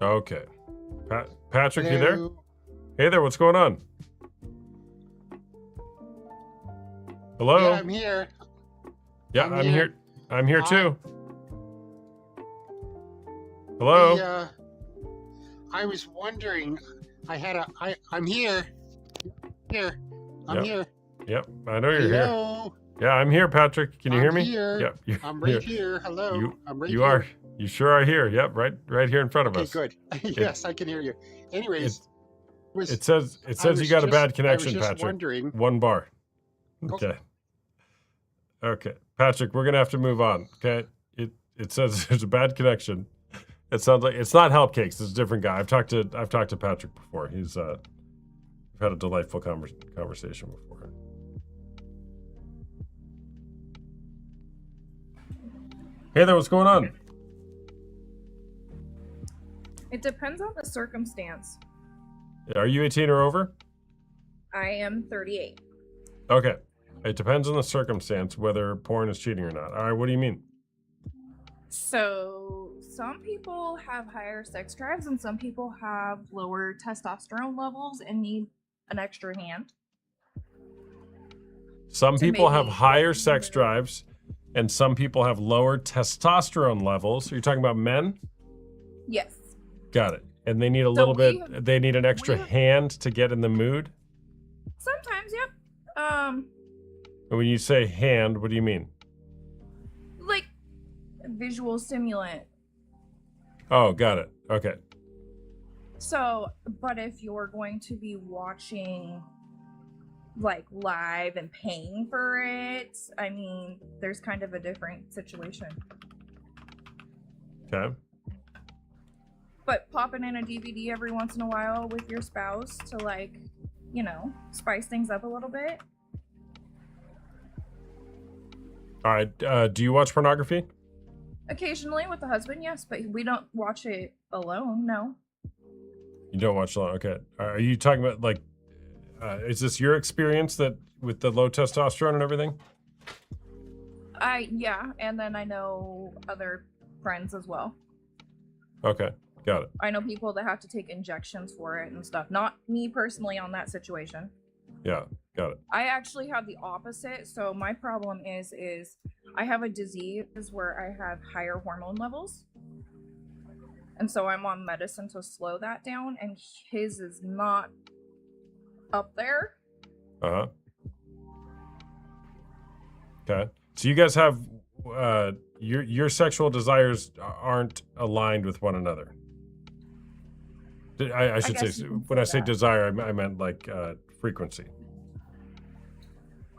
Okay. Patrick, you there? Hello. Hey there, what's going on? Hello? Yeah, I'm here. Yeah, I'm I'm here. here. I'm here Hi. too. Hello? Hey, I was wondering. I'm here. Here. I'm Yep. here. Yep, I know you're here. Hello. Yeah, I'm here, Patrick. Can you hear I'm me? here. Yep. you're I'm right here. Hello. I'm right you here. are. You sure are here. Yep, right here in front of Okay, us. good. Yes, I can hear you. Anyways, It says I you was got a just- bad connection, I was just Patrick. wondering. 1 bar. Oh. Okay. Okay, Patrick, we're gonna have to move on. Okay. It says there's a bad connection. It sounds like it's not Help Cakes. It's a different guy. I've talked to Patrick before. We've had a delightful conversation before. Hey there, what's going on? It depends on the circumstance. Are you 18 or over? I am 38. Okay. It depends on the circumstance whether porn is cheating or not. All right, what do you mean? So, some people have higher sex drives and some people have lower testosterone levels and need an extra hand. Some So people have maybe- higher sex drives and some people have lower testosterone levels. Are you talking about men? Yes. Got it. And they need a So little we- bit, they need an extra hand to get in the mood? Sometimes, yep. And when you say hand, what do you mean? Like visual stimulant. Oh, got it. Okay. So, but if you're going to be watching like live and paying for it, I mean, there's kind of a different situation. Okay. But popping in a DVD every once in a while with your spouse to like, you know, spice things up a little bit. All right. Do you watch pornography? Occasionally with the husband, yes, but we don't watch it alone, no. You don't watch a lot. Okay. Are you talking about like, is this your experience that with the low testosterone and everything? Yeah, and then I know other friends as well. Okay. Got it. I know people that have to take injections for it and stuff. Not me personally on that situation. Yeah. Got it. I actually have the opposite. So my problem is I have a disease where I have higher hormone levels. And so I'm on medicine to slow that down, and his is not up there. Uh-huh. Okay. So you guys have your sexual desires aren't aligned with one another. I should guess say, you can when I say that. desire, I meant like frequency.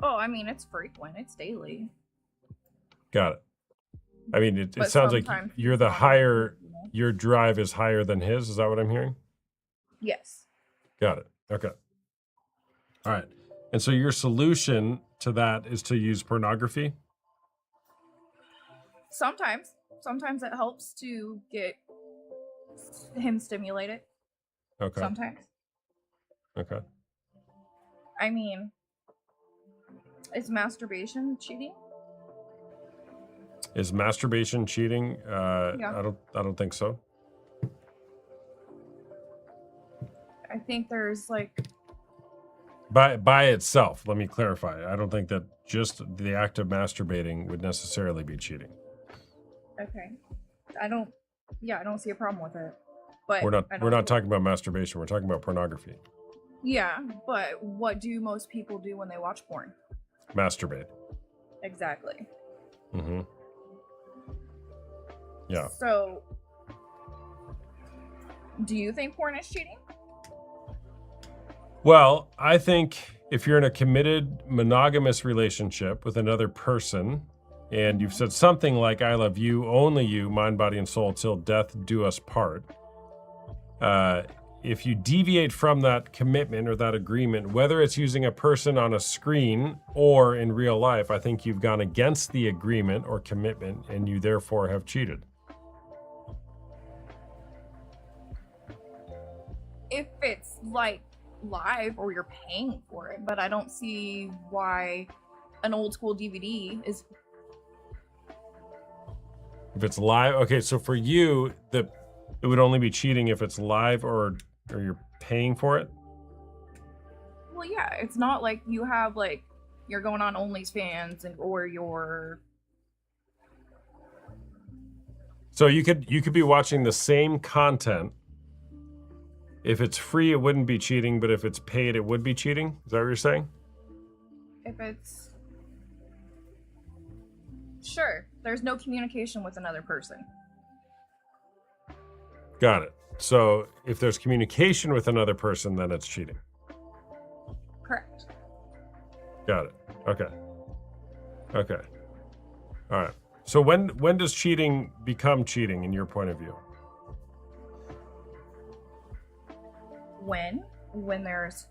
Oh, I mean, it's frequent. It's daily. Got it. I mean, it But sounds like sometimes you're it's the not higher, you know? your drive is higher than his. Is that what I'm hearing? Yes. Got it. Okay. All right. And so your solution to that is to use pornography? Sometimes. Sometimes it helps to get him stimulated. Okay. Sometimes. Okay. I mean, is masturbation cheating? Is masturbation cheating? Yeah. I don't think so. I think there's like, By itself, let me clarify. I don't think that just the act of masturbating would necessarily be cheating. okay, I don't see a problem with it. But We're I don't- not talking about masturbation. We're talking about pornography. Yeah, but what do most people do when they watch porn? Masturbate. Exactly. Mm-hmm. Yeah. So, do you think porn is cheating? Well, I think if you're in a committed monogamous relationship with another person and you've said something like, I love you, only you, mind, body, and soul, till death do us part. If you deviate from that commitment or that agreement, whether it's using a person on a screen or in real life, I think you've gone against the agreement or commitment and you therefore have cheated. If it's like live or you're paying for it, but I don't see why an old school DVD is. If it's live, okay, so for you, it would only be cheating if it's live or you're paying for it? Well, yeah, it's not like you have like you're going on OnlyFans or you're. So you could be watching the same content. If it's free, it wouldn't be cheating, but if it's paid, it would be cheating? Is that what you're saying? If it's. Sure, there's no communication with another person. Got it. So if there's communication with another person, then it's cheating. Correct. Got it. Okay. Okay. All right. So when does cheating become cheating in your point of view? When there's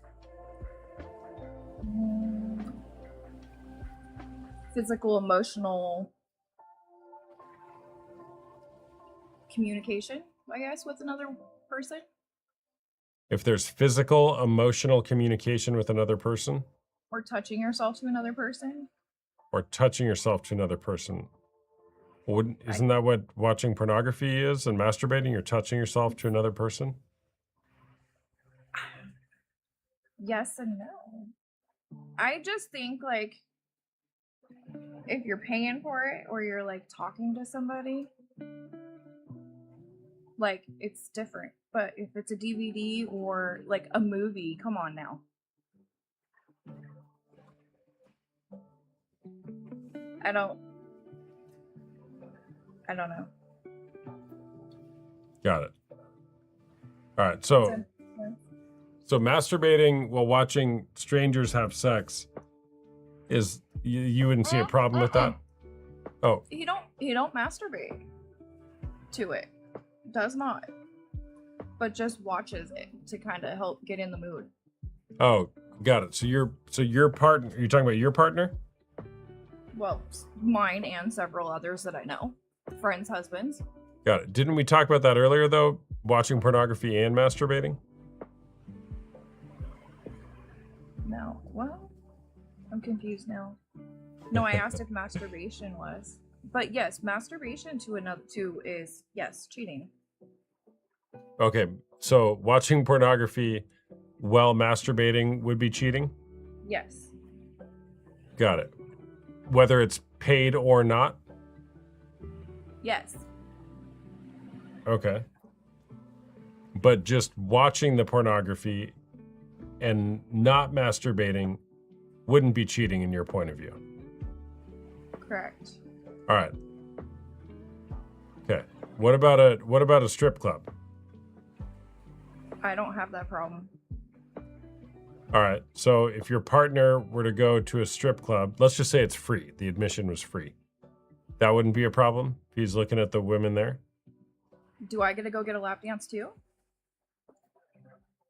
physical, emotional communication, I guess, with another person. If there's physical, emotional communication with another person Or touching yourself to another person. or touching yourself to another person, isn't that what watching pornography is and masturbating? You're touching yourself to another person? Yes and no. I just think like if you're paying for it or you're like talking to somebody, like it's different. But if it's a DVD or like a movie, come on now. I don't know. Got it. All right. So masturbating while watching strangers have sex is you wouldn't see a problem with that? Oh, He don't masturbate to it. Does not. But just watches it to kind of help get in the mood. oh, got it. So your partner, you're talking about your partner? Well, mine and several others that I know. Friends' husbands. Got it. Didn't we talk about that earlier though? Watching pornography and masturbating? No. Well, I'm confused now. No, I asked if masturbation was. But yes, masturbation to is yes, cheating. Okay. So watching pornography while masturbating would be cheating? Yes. Got it. Whether it's paid or not? Yes. Okay. But just watching the pornography and not masturbating wouldn't be cheating in your point of view. Correct. All right. Okay. What about a strip club? I don't have that problem. All right. So if your partner were to go to a strip club, let's just say it's free. The admission was free. That wouldn't be a problem if he's looking at the women there? Do I get to go get a lap dance too?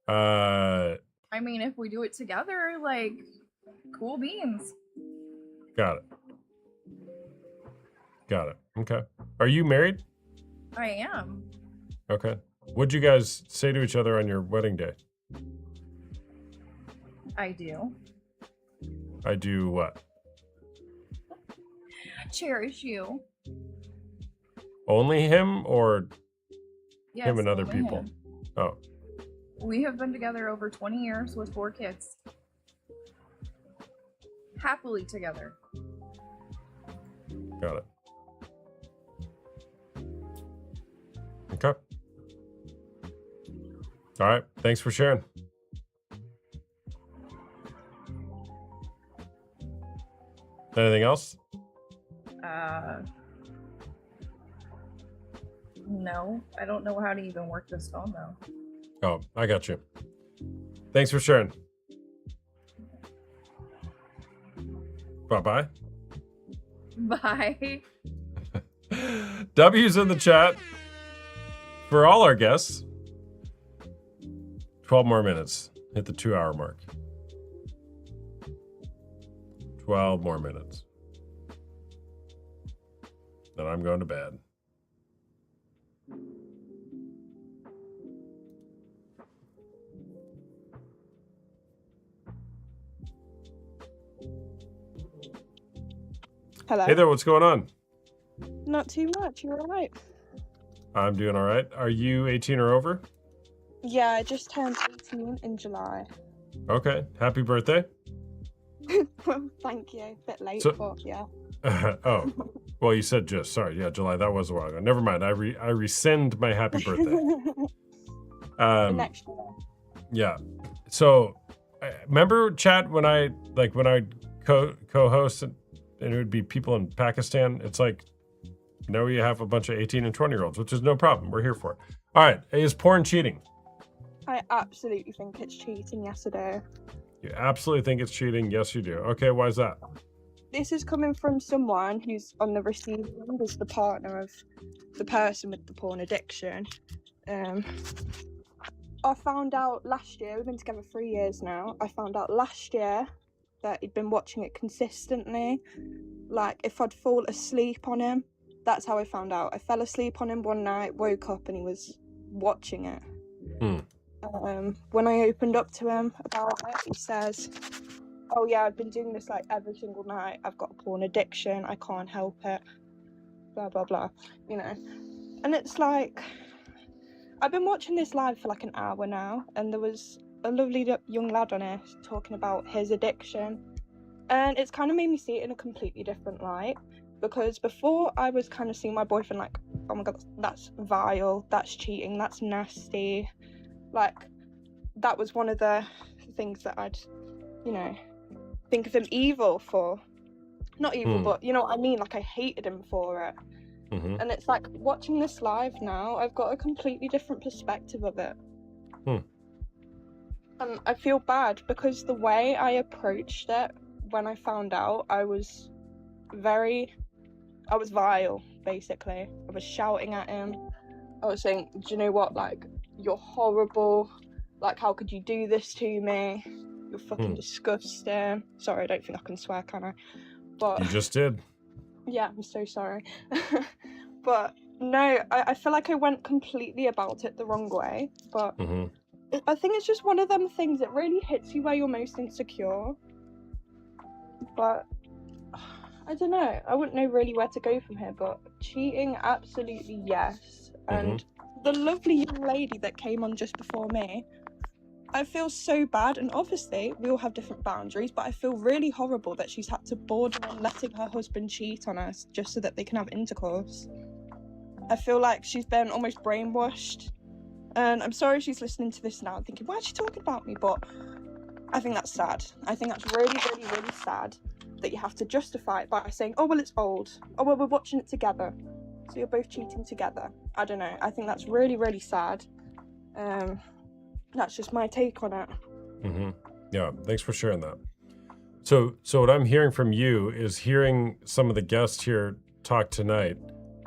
I mean, if we do it together, like, cool beans. Got it. Got it. Okay. Are you married? I am. Okay. What'd you guys say to each other on your wedding day? I do. I do what? Cherish you. Only him or Yes, him and other only people? him. Oh, We have been together over 20 years with 4 kids. Happily together. got it. Okay. All right. Thanks for sharing. Anything else? No, I don't know how to even work this phone though. Oh, I got you. Thanks for sharing. Bye-bye. Bye. W's in the chat for all our guests. 12 more minutes. Hit the 2-hour mark. 12 more minutes. Then I'm going to bed. Hello. Hey there, what's going on? Not too much. You're all right. I'm doing all right. Are you 18 or over? Yeah, I just turned 18 in July. Okay. Happy birthday. Well, thank you. Bit late, So- but yeah. Oh, well, you said just. Sorry. Yeah, July. That was a while ago. Never mind. I rescind my happy birthday. Next year. Yeah. So, remember, chat, when I co-host and it would be people in Pakistan. It's like, now you have a bunch of 18 and 20-year-olds, which is no problem. We're here for it. All right. Is porn cheating? I absolutely think it's cheating, yes, I do. You absolutely think it's cheating? Yes, you do. Okay. Why is that? This is coming from someone who's on the receiving end as the partner of the person with the porn addiction. I found out last year, we've been together 3 years now, I found out last year that he'd been watching it consistently. Like, if I'd fall asleep on him, that's how I found out. I fell asleep on him one night, woke up, and he was watching it. When I opened up to him about it, he says, oh yeah, I've been doing this like every single night. I've got a porn addiction. I can't help it. Blah, blah, blah. You know. And it's like, I've been watching this live for like an hour now, and there was a lovely young lad on it talking about his addiction. And it's kind of made me see it in a completely different light. Because before I was kind of seeing my boyfriend like, oh my god, that's vile, that's cheating, that's nasty. Like, that was one of the things that I'd, you know, think of him evil for. Not evil, but you know what I mean? Like, I hated him for it. And it's like, watching this live now, I've got a completely different perspective of it. And I feel bad because the way I approached it when I found out, I was vile, basically. I was shouting at him. I was saying, do you know what, like, you're horrible. Like, how could you do this to me? You're fucking disgusting. Sorry, I don't think I can swear, can I? But You just did. yeah, I'm so sorry. But no, I feel like I went completely about it the wrong way. But I think it's just one of them things that really hits you where you're most insecure. But I don't know. I wouldn't know really where to go from here. But cheating, absolutely yes. And the lovely young lady that came on just before me, I feel so bad, and obviously we all have different boundaries, but I feel really horrible that she's had to border on letting her husband cheat on us just so that they can have intercourse. I feel like she's been almost brainwashed, and I'm sorry she's listening to this now and thinking, why is she talking about me? But I think that's sad. I think that's really, really, really sad that you have to justify it by saying, oh, well, it's old. Oh, well, we're watching it together. So you're both cheating together. I don't know. I think that's really, really sad. That's just my take on it. Mm-hmm. Yeah, thanks for sharing that. So what I'm hearing from you is hearing some of the guests here talk tonight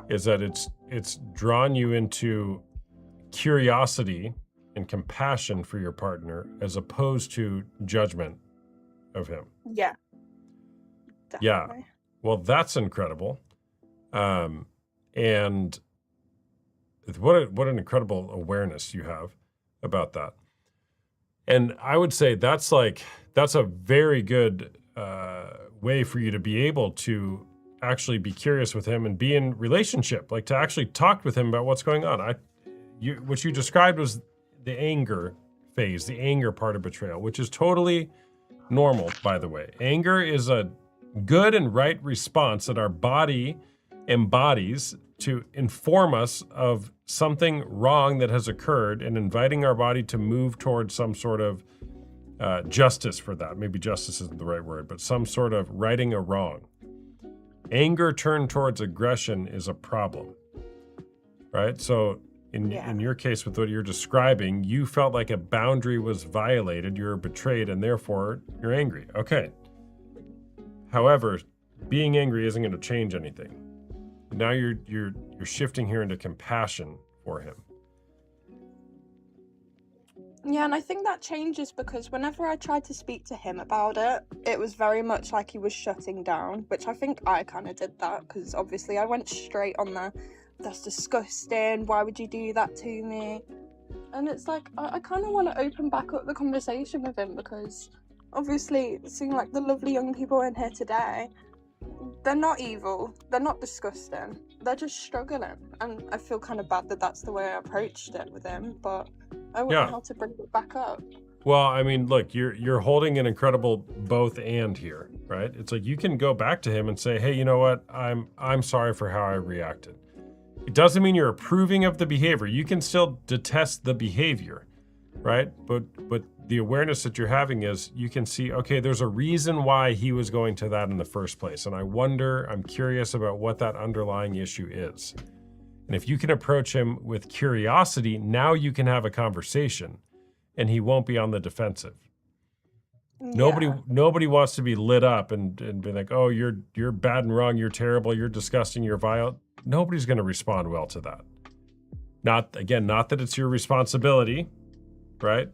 is that it's drawn you into curiosity and compassion for your partner as opposed to judgment of him. Yeah. Yeah. Definitely. Well, that's incredible. And what an incredible awareness you have about that. And I would say that's a very good way for you to be able to actually be curious with him and be in relationship, like to actually talk with him about what's going on. What you described was the anger phase, the anger part of betrayal, which is totally normal, by the way. Anger is a good and right response that our body embodies to inform us of something wrong that has occurred and inviting our body to move towards some sort of justice for that. Maybe justice isn't the right word, but some sort of righting a wrong. Anger turned towards aggression is a problem, right? So in your case with what you're describing, you felt like a boundary was violated, you're betrayed, and therefore you're angry. Okay. However, being angry isn't going to change anything. Now you're shifting here into compassion for him. Yeah, and I think that changes because whenever I tried to speak to him about it, it was very much like he was shutting down, which I think I kind of did that because obviously I went straight on the, that's disgusting, why would you do that to me? And it's like, I kind of want to open back up the conversation with him because obviously, seeing like the lovely young people in here today, they're not evil, they're not disgusting, they're just struggling. And I feel kind of bad that that's the way I approached it with him, but I wouldn't know how to bring it back up. Well, I mean, look, you're holding an incredible both and here, right? It's like you can go back to him and say, hey, you know what? I'm sorry for how I reacted. It doesn't mean you're approving of the behavior. You can still detest the behavior, right? But the awareness that you're having is you can see, okay, there's a reason why he was going to that in the first place. And I'm curious about what that underlying issue is. And if you can approach him with curiosity, now you can have a conversation and he won't be on the defensive. Yeah. Nobody wants to be lit up and be like, oh, you're bad and wrong, you're terrible, you're disgusting, you're vile. Nobody's going to respond well to that. Not that it's your responsibility, right?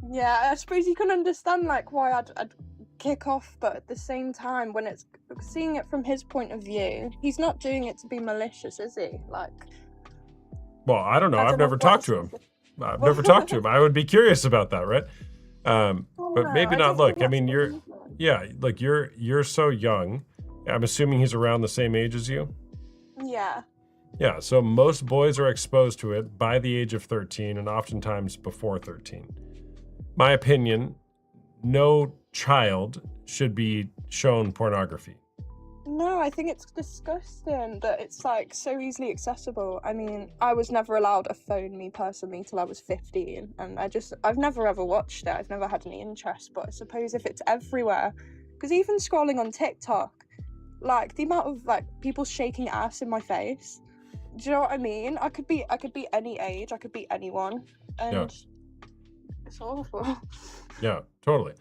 Yeah, I suppose you can understand like why I'd kick off, but at the same time, when it's seeing it from his point of view, he's not doing it to be malicious, is he? Like, well, I don't know. I've never talked to him. I would be curious about that, right? But maybe not. Look, I mean, you're so young. I'm assuming he's around the same age as you. Yeah. Yeah. So most boys are exposed to it by the age of 13, and oftentimes before 13. My opinion, no child should be shown pornography. No, I think it's disgusting that it's like so easily accessible. I mean, I was never allowed a phone, me personally, till I was 15, and I've never ever watched it. I've never had any interest, but I suppose if it's everywhere, because even scrolling on TikTok, like the amount of like people shaking ass in my face, do you know what I mean? I could be any age, I could be anyone, and it's awful. Yeah, totally.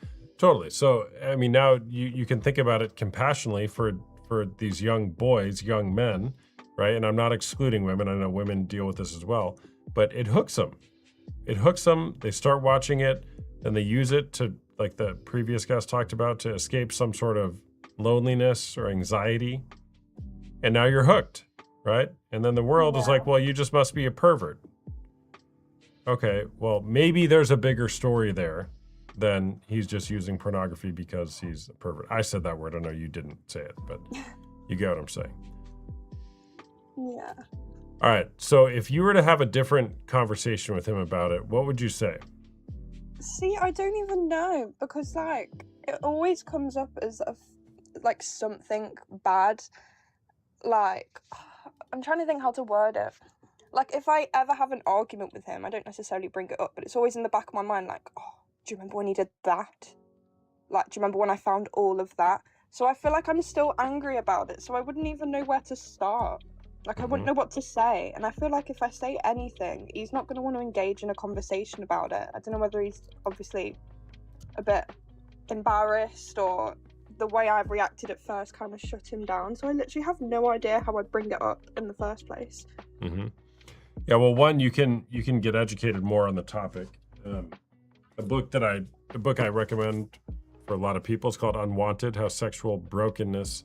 So, I mean, now you can think about it compassionately for these young boys, young men, right? And I'm not excluding women. I know women deal with this as well, but it hooks them. They start watching it, and they use it to, like the previous guest talked about, to escape some sort of loneliness or anxiety. And now you're hooked, right? And then the world is like, well, you just must be a pervert. Okay, well, maybe there's a bigger story there than he's just using pornography because he's a pervert. I said that word. I know you didn't say it, but you get what I'm saying. Yeah. All right. So if you were to have a different conversation with him about it, what would you say? See, I don't even know because like it always comes up as like something bad. Like I'm trying to think how to word it. Like if I ever have an argument with him, I don't necessarily bring it up, but it's always in the back of my mind. Like, oh, do you remember when he did that? Like, do you remember when I found all of that? So I feel like I'm still angry about it. So I wouldn't even know where to start. Like I wouldn't know what to say, and I feel like if I say anything, he's not going to want to engage in a conversation about it. I don't know whether he's obviously a bit embarrassed or the way I've reacted at first kind of shut him down. So I literally have no idea how I'd bring it up in the first place. Yeah, well, one, you can get educated more on the topic. A book I recommend for a lot of people is called Unwanted: How Sexual Brokenness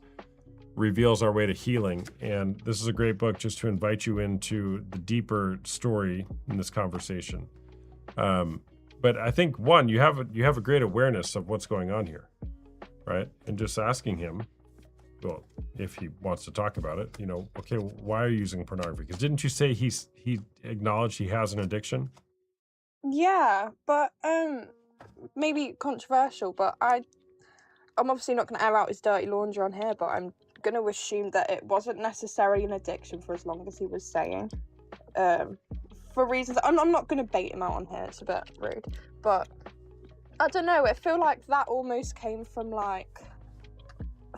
Reveals Our Way to Healing. And this is a great book just to invite you into the deeper story in this conversation. But I think one, you have a great awareness of what's going on here, right? And just asking him, well, if he wants to talk about it, okay, why are you using pornography? Because didn't you say he acknowledged he has an addiction? Yeah, but maybe controversial, but I'm obviously not going to air out his dirty laundry on here, but I'm going to assume that it wasn't necessarily an addiction for as long as he was saying. For reasons, I'm not going to bait him out on here, it's a bit rude, but I don't know, I feel like that almost came from like,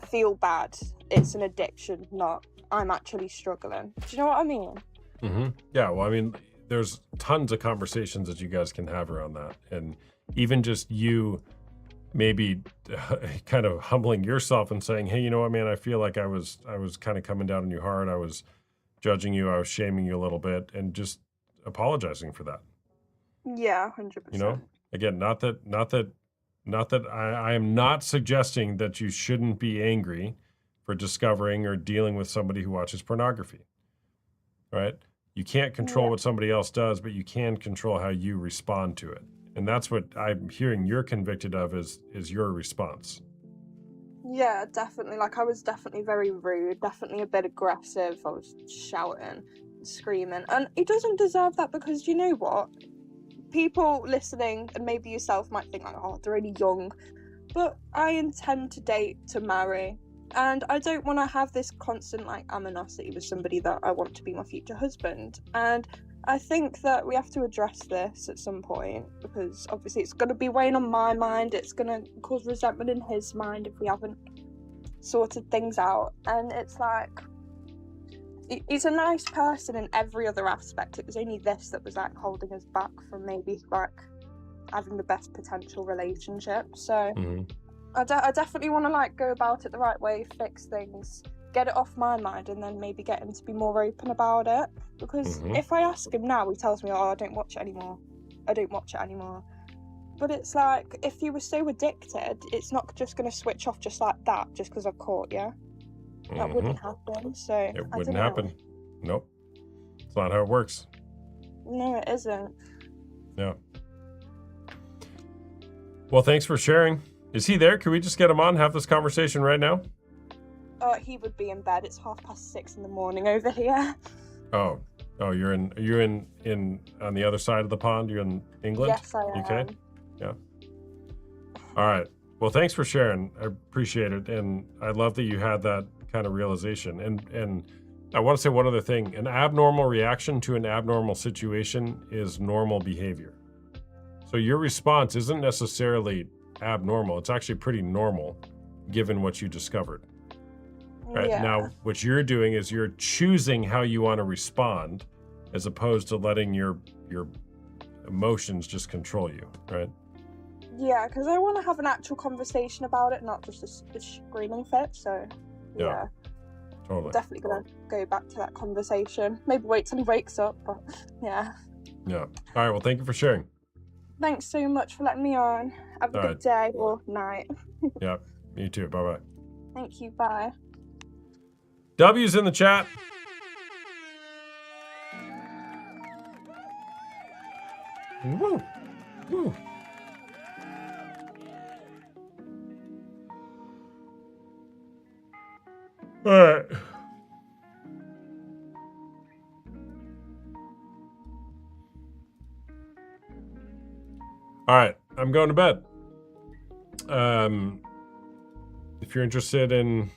feel bad, it's an addiction, not I'm actually struggling. Do you know what I mean? Yeah, well, I mean, there's tons of conversations that you guys can have around that. And even just you maybe kind of humbling yourself and saying, hey, you know what, man, I feel like I was kind of coming down on you hard. I was judging you. I was shaming you a little bit, and just apologizing for that. Yeah, 100%. Again, not that I am not suggesting that you shouldn't be angry for discovering or dealing with somebody who watches pornography, right? You can't control what somebody else does, but you can control how you respond to it. And that's what I'm hearing you're convicted of is your response. Yeah, definitely. Like, I was definitely very rude, definitely a bit aggressive. I was shouting, screaming. And he doesn't deserve that because, you know what? People listening, and maybe yourself, might think, like, oh, they're really young. But I intend to date, to marry. And I don't want to have this constant, like, animosity with somebody that I want to be my future husband. And I think that we have to address this at some point because obviously it's going to be weighing on my mind. It's going to cause resentment in his mind if we haven't sorted things out. And it's like, he's a nice person in every other aspect. It was only this that was like holding us back from maybe like having the best potential relationship. So I definitely want to like go about it the right way, fix things, get it off my mind, and then maybe get him to be more open about it. Because if I ask him now, he tells me, oh, I don't watch it anymore. But it's like, if you were so addicted, it's not just going to switch off just like that, just because I've caught you. That wouldn't happen. So it wouldn't happen. Nope. It's not how it works. No, it isn't. Yeah. Well, thanks for sharing. Is he there? Can we just get him on, have this conversation right now? He would be in bed. It's 6:30 in the morning over here. Oh, you're in on the other side of the pond. You're in England? Yes, I am. UK? Yeah. All right. Well, thanks for sharing. I appreciate it, and I love that you had that kind of realization. And I want to say one other thing. An abnormal reaction to an abnormal situation is normal behavior. So your response isn't necessarily abnormal. It's actually pretty normal, given what you discovered. Right. Yeah. Now, what you're doing is you're choosing how you want to respond, as opposed to letting your emotions just control you, right? Yeah, because I want to have an actual conversation about it, not just a screaming fit. So, yeah. Totally. Definitely gonna go back to that conversation. Maybe wait till he wakes up, but yeah. Yeah. All right. Well, thank you for sharing. Thanks so much for letting me on. Have a All good right. day or night. Yeah. You too. Bye bye. Thank you. Bye. W's in the chat. Woo. Woo. All right. All right. I'm going to bed. If you're interested in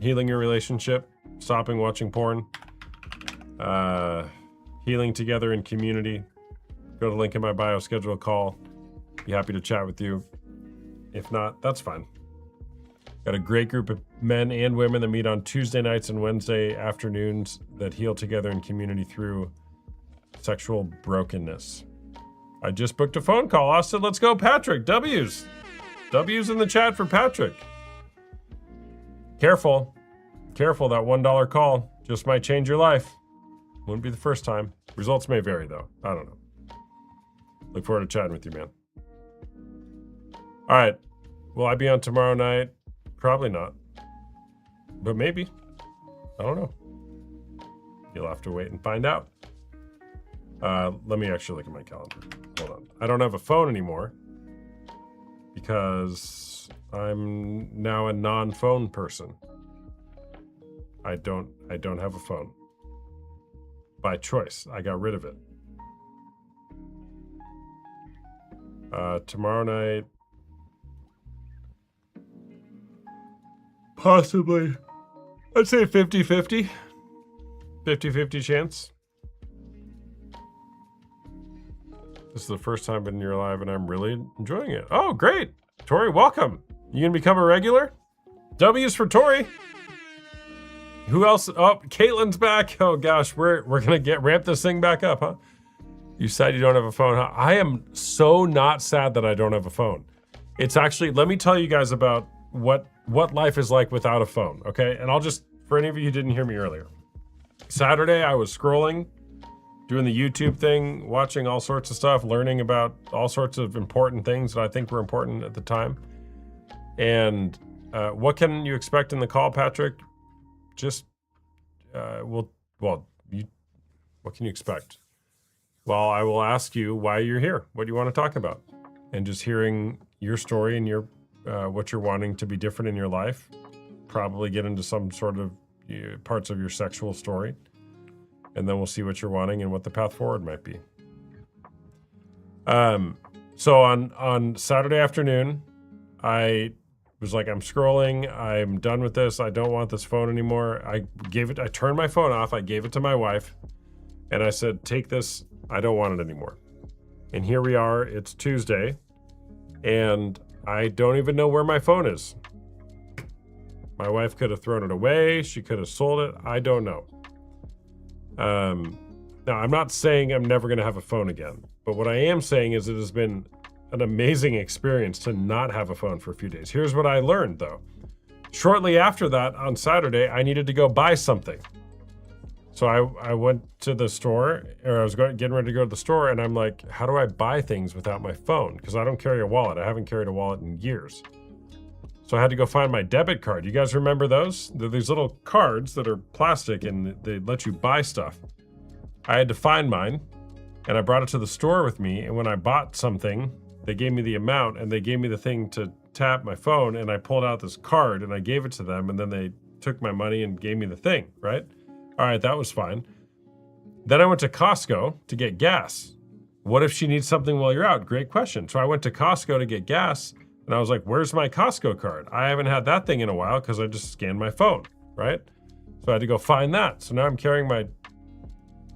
healing your relationship, stopping watching porn, healing together in community, go to link in my bio, schedule a call. Be happy to chat with you. If not, that's fine. Got a great group of men and women that meet on Tuesday nights and Wednesday afternoons that heal together in community through sexual brokenness. I just booked a phone call. Austin, let's go, Patrick. W's in the chat for Patrick. Careful. Careful, that $1 call just might change your life. Wouldn't be the first time. Results may vary, though. I don't know. Look forward to chatting with you, man. All right. Will I be on tomorrow night? Probably not. But maybe. I don't know. You'll have to wait and find out. Let me actually look at my calendar. Hold on. I don't have a phone anymore because I'm now a non-phone person. I don't have a phone. By choice. I got rid of it. Tomorrow night, possibly. I'd say 50-50. 50-50 chance. This is the first time I've been here live and I'm really enjoying it. Oh, great. Tori, welcome. You gonna become a regular? W's for Tori. Who else? Oh, Caitlin's back. Oh gosh, we're gonna ramp this thing back up, huh? You said you don't have a phone, huh? I am so not sad that I don't have a phone. It's actually, let me tell you guys about what life is like without a phone, okay? And I'll just, for any of you who didn't hear me earlier. Saturday, I was scrolling, doing the YouTube thing, watching all sorts of stuff, learning about all sorts of important things that I think were important at the time. And what can you expect in the call, Patrick? Just, what can you expect? Well, I will ask you why you're here. What do you want to talk about? And just hearing your story and your what you're wanting to be different in your life. Probably get into some sort of parts of your sexual story. And then we'll see what you're wanting and what the path forward might be. So on Saturday afternoon, I was like, I'm scrolling. I'm done with this. I don't want this phone anymore. I turned my phone off. I gave it to my wife. And I said, take this. I don't want it anymore. And here we are. It's Tuesday. And I don't even know where my phone is. My wife could have thrown it away. She could have sold it. I don't know. Now, I'm not saying I'm never going to have a phone again. But what I am saying is it has been an amazing experience to not have a phone for a few days. Here's what I learned, though. Shortly after that, on Saturday, I needed to go buy something. So I went to the store, or I was getting ready to go to the store, and I'm like, how do I buy things without my phone? Because I don't carry a wallet. I haven't carried a wallet in years. So I had to go find my debit card. You guys remember those? They're these little cards that are plastic, and they let you buy stuff. I had to find mine, and I brought it to the store with me, and when I bought something, they gave me the amount, and they gave me the thing to tap my phone, and I pulled out this card, and I gave it to them, and then they took my money and gave me the thing, right? All right, that was fine. Then I went to Costco to get gas. What if she needs something while you're out? Great question. So I went to Costco to get gas, and I was like, where's my Costco card? I haven't had that thing in a while because I just scanned my phone, right? So I had to go find that. So now I'm carrying my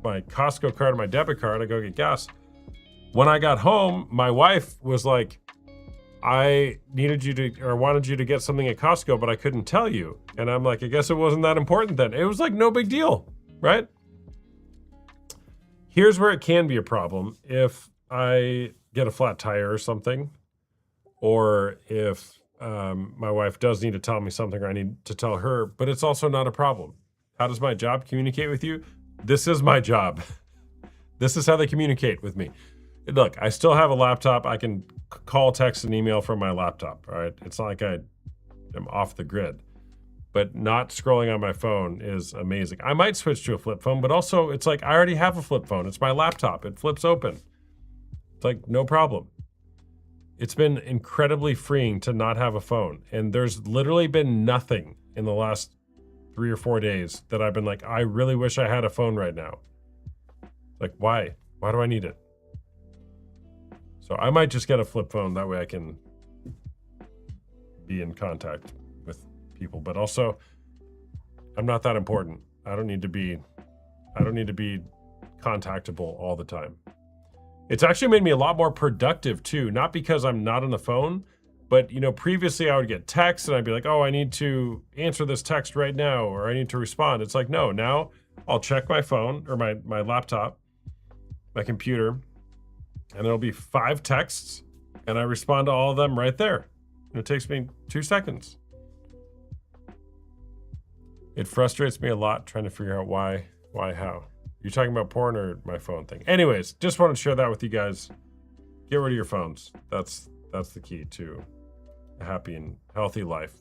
Costco card and my debit card. I go get gas. When I got home, my wife was like, I wanted you to get something at Costco, but I couldn't tell you. And I'm like, I guess it wasn't that important then. It was like no big deal, right? Here's where it can be a problem. If I get a flat tire or something, or if my wife does need to tell me something or I need to tell her, but it's also not a problem. How does my job communicate with you? This is my job. This is how they communicate with me. Look, I still have a laptop. I can call, text, and email from my laptop, all right? It's not like I am off the grid. But not scrolling on my phone is amazing. I might switch to a flip phone, but also it's like I already have a flip phone. It's my laptop. It flips open. It's like no problem. It's been incredibly freeing to not have a phone. And there's literally been nothing in the last 3 or 4 days that I've been like, I really wish I had a phone right now. Like, why? Why do I need it? So So I might just get a flip phone. That way I can be in contact with people. But also, I'm not that important. I don't need to be contactable all the time. It's actually made me a lot more productive too. Not because I'm not on the phone, but previously I would get texts and I'd be like, oh, I need to answer this text right now, or I need to respond. It's like, no, now I'll check my phone or my laptop, my computer, and there'll be 5 texts and I respond to all of them right there. And it takes me 2 seconds. It frustrates me a lot trying to figure out why, how. You talking about porn or my phone thing? Anyways, just wanted to share that with you guys. Get rid of your phones. That's the key to a happy and healthy life.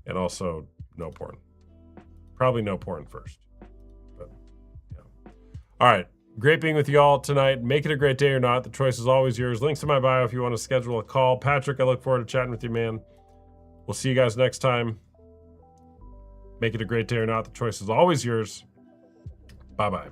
And also no porn. Probably no porn first. But yeah. All right. Great being with you all tonight. Make it a great day or not. The choice is always yours. Links in my bio if you want to schedule a call. Patrick, I look forward to chatting with you, man. We'll see you guys next time. Make it a great day or not. The choice is always yours. Bye-bye.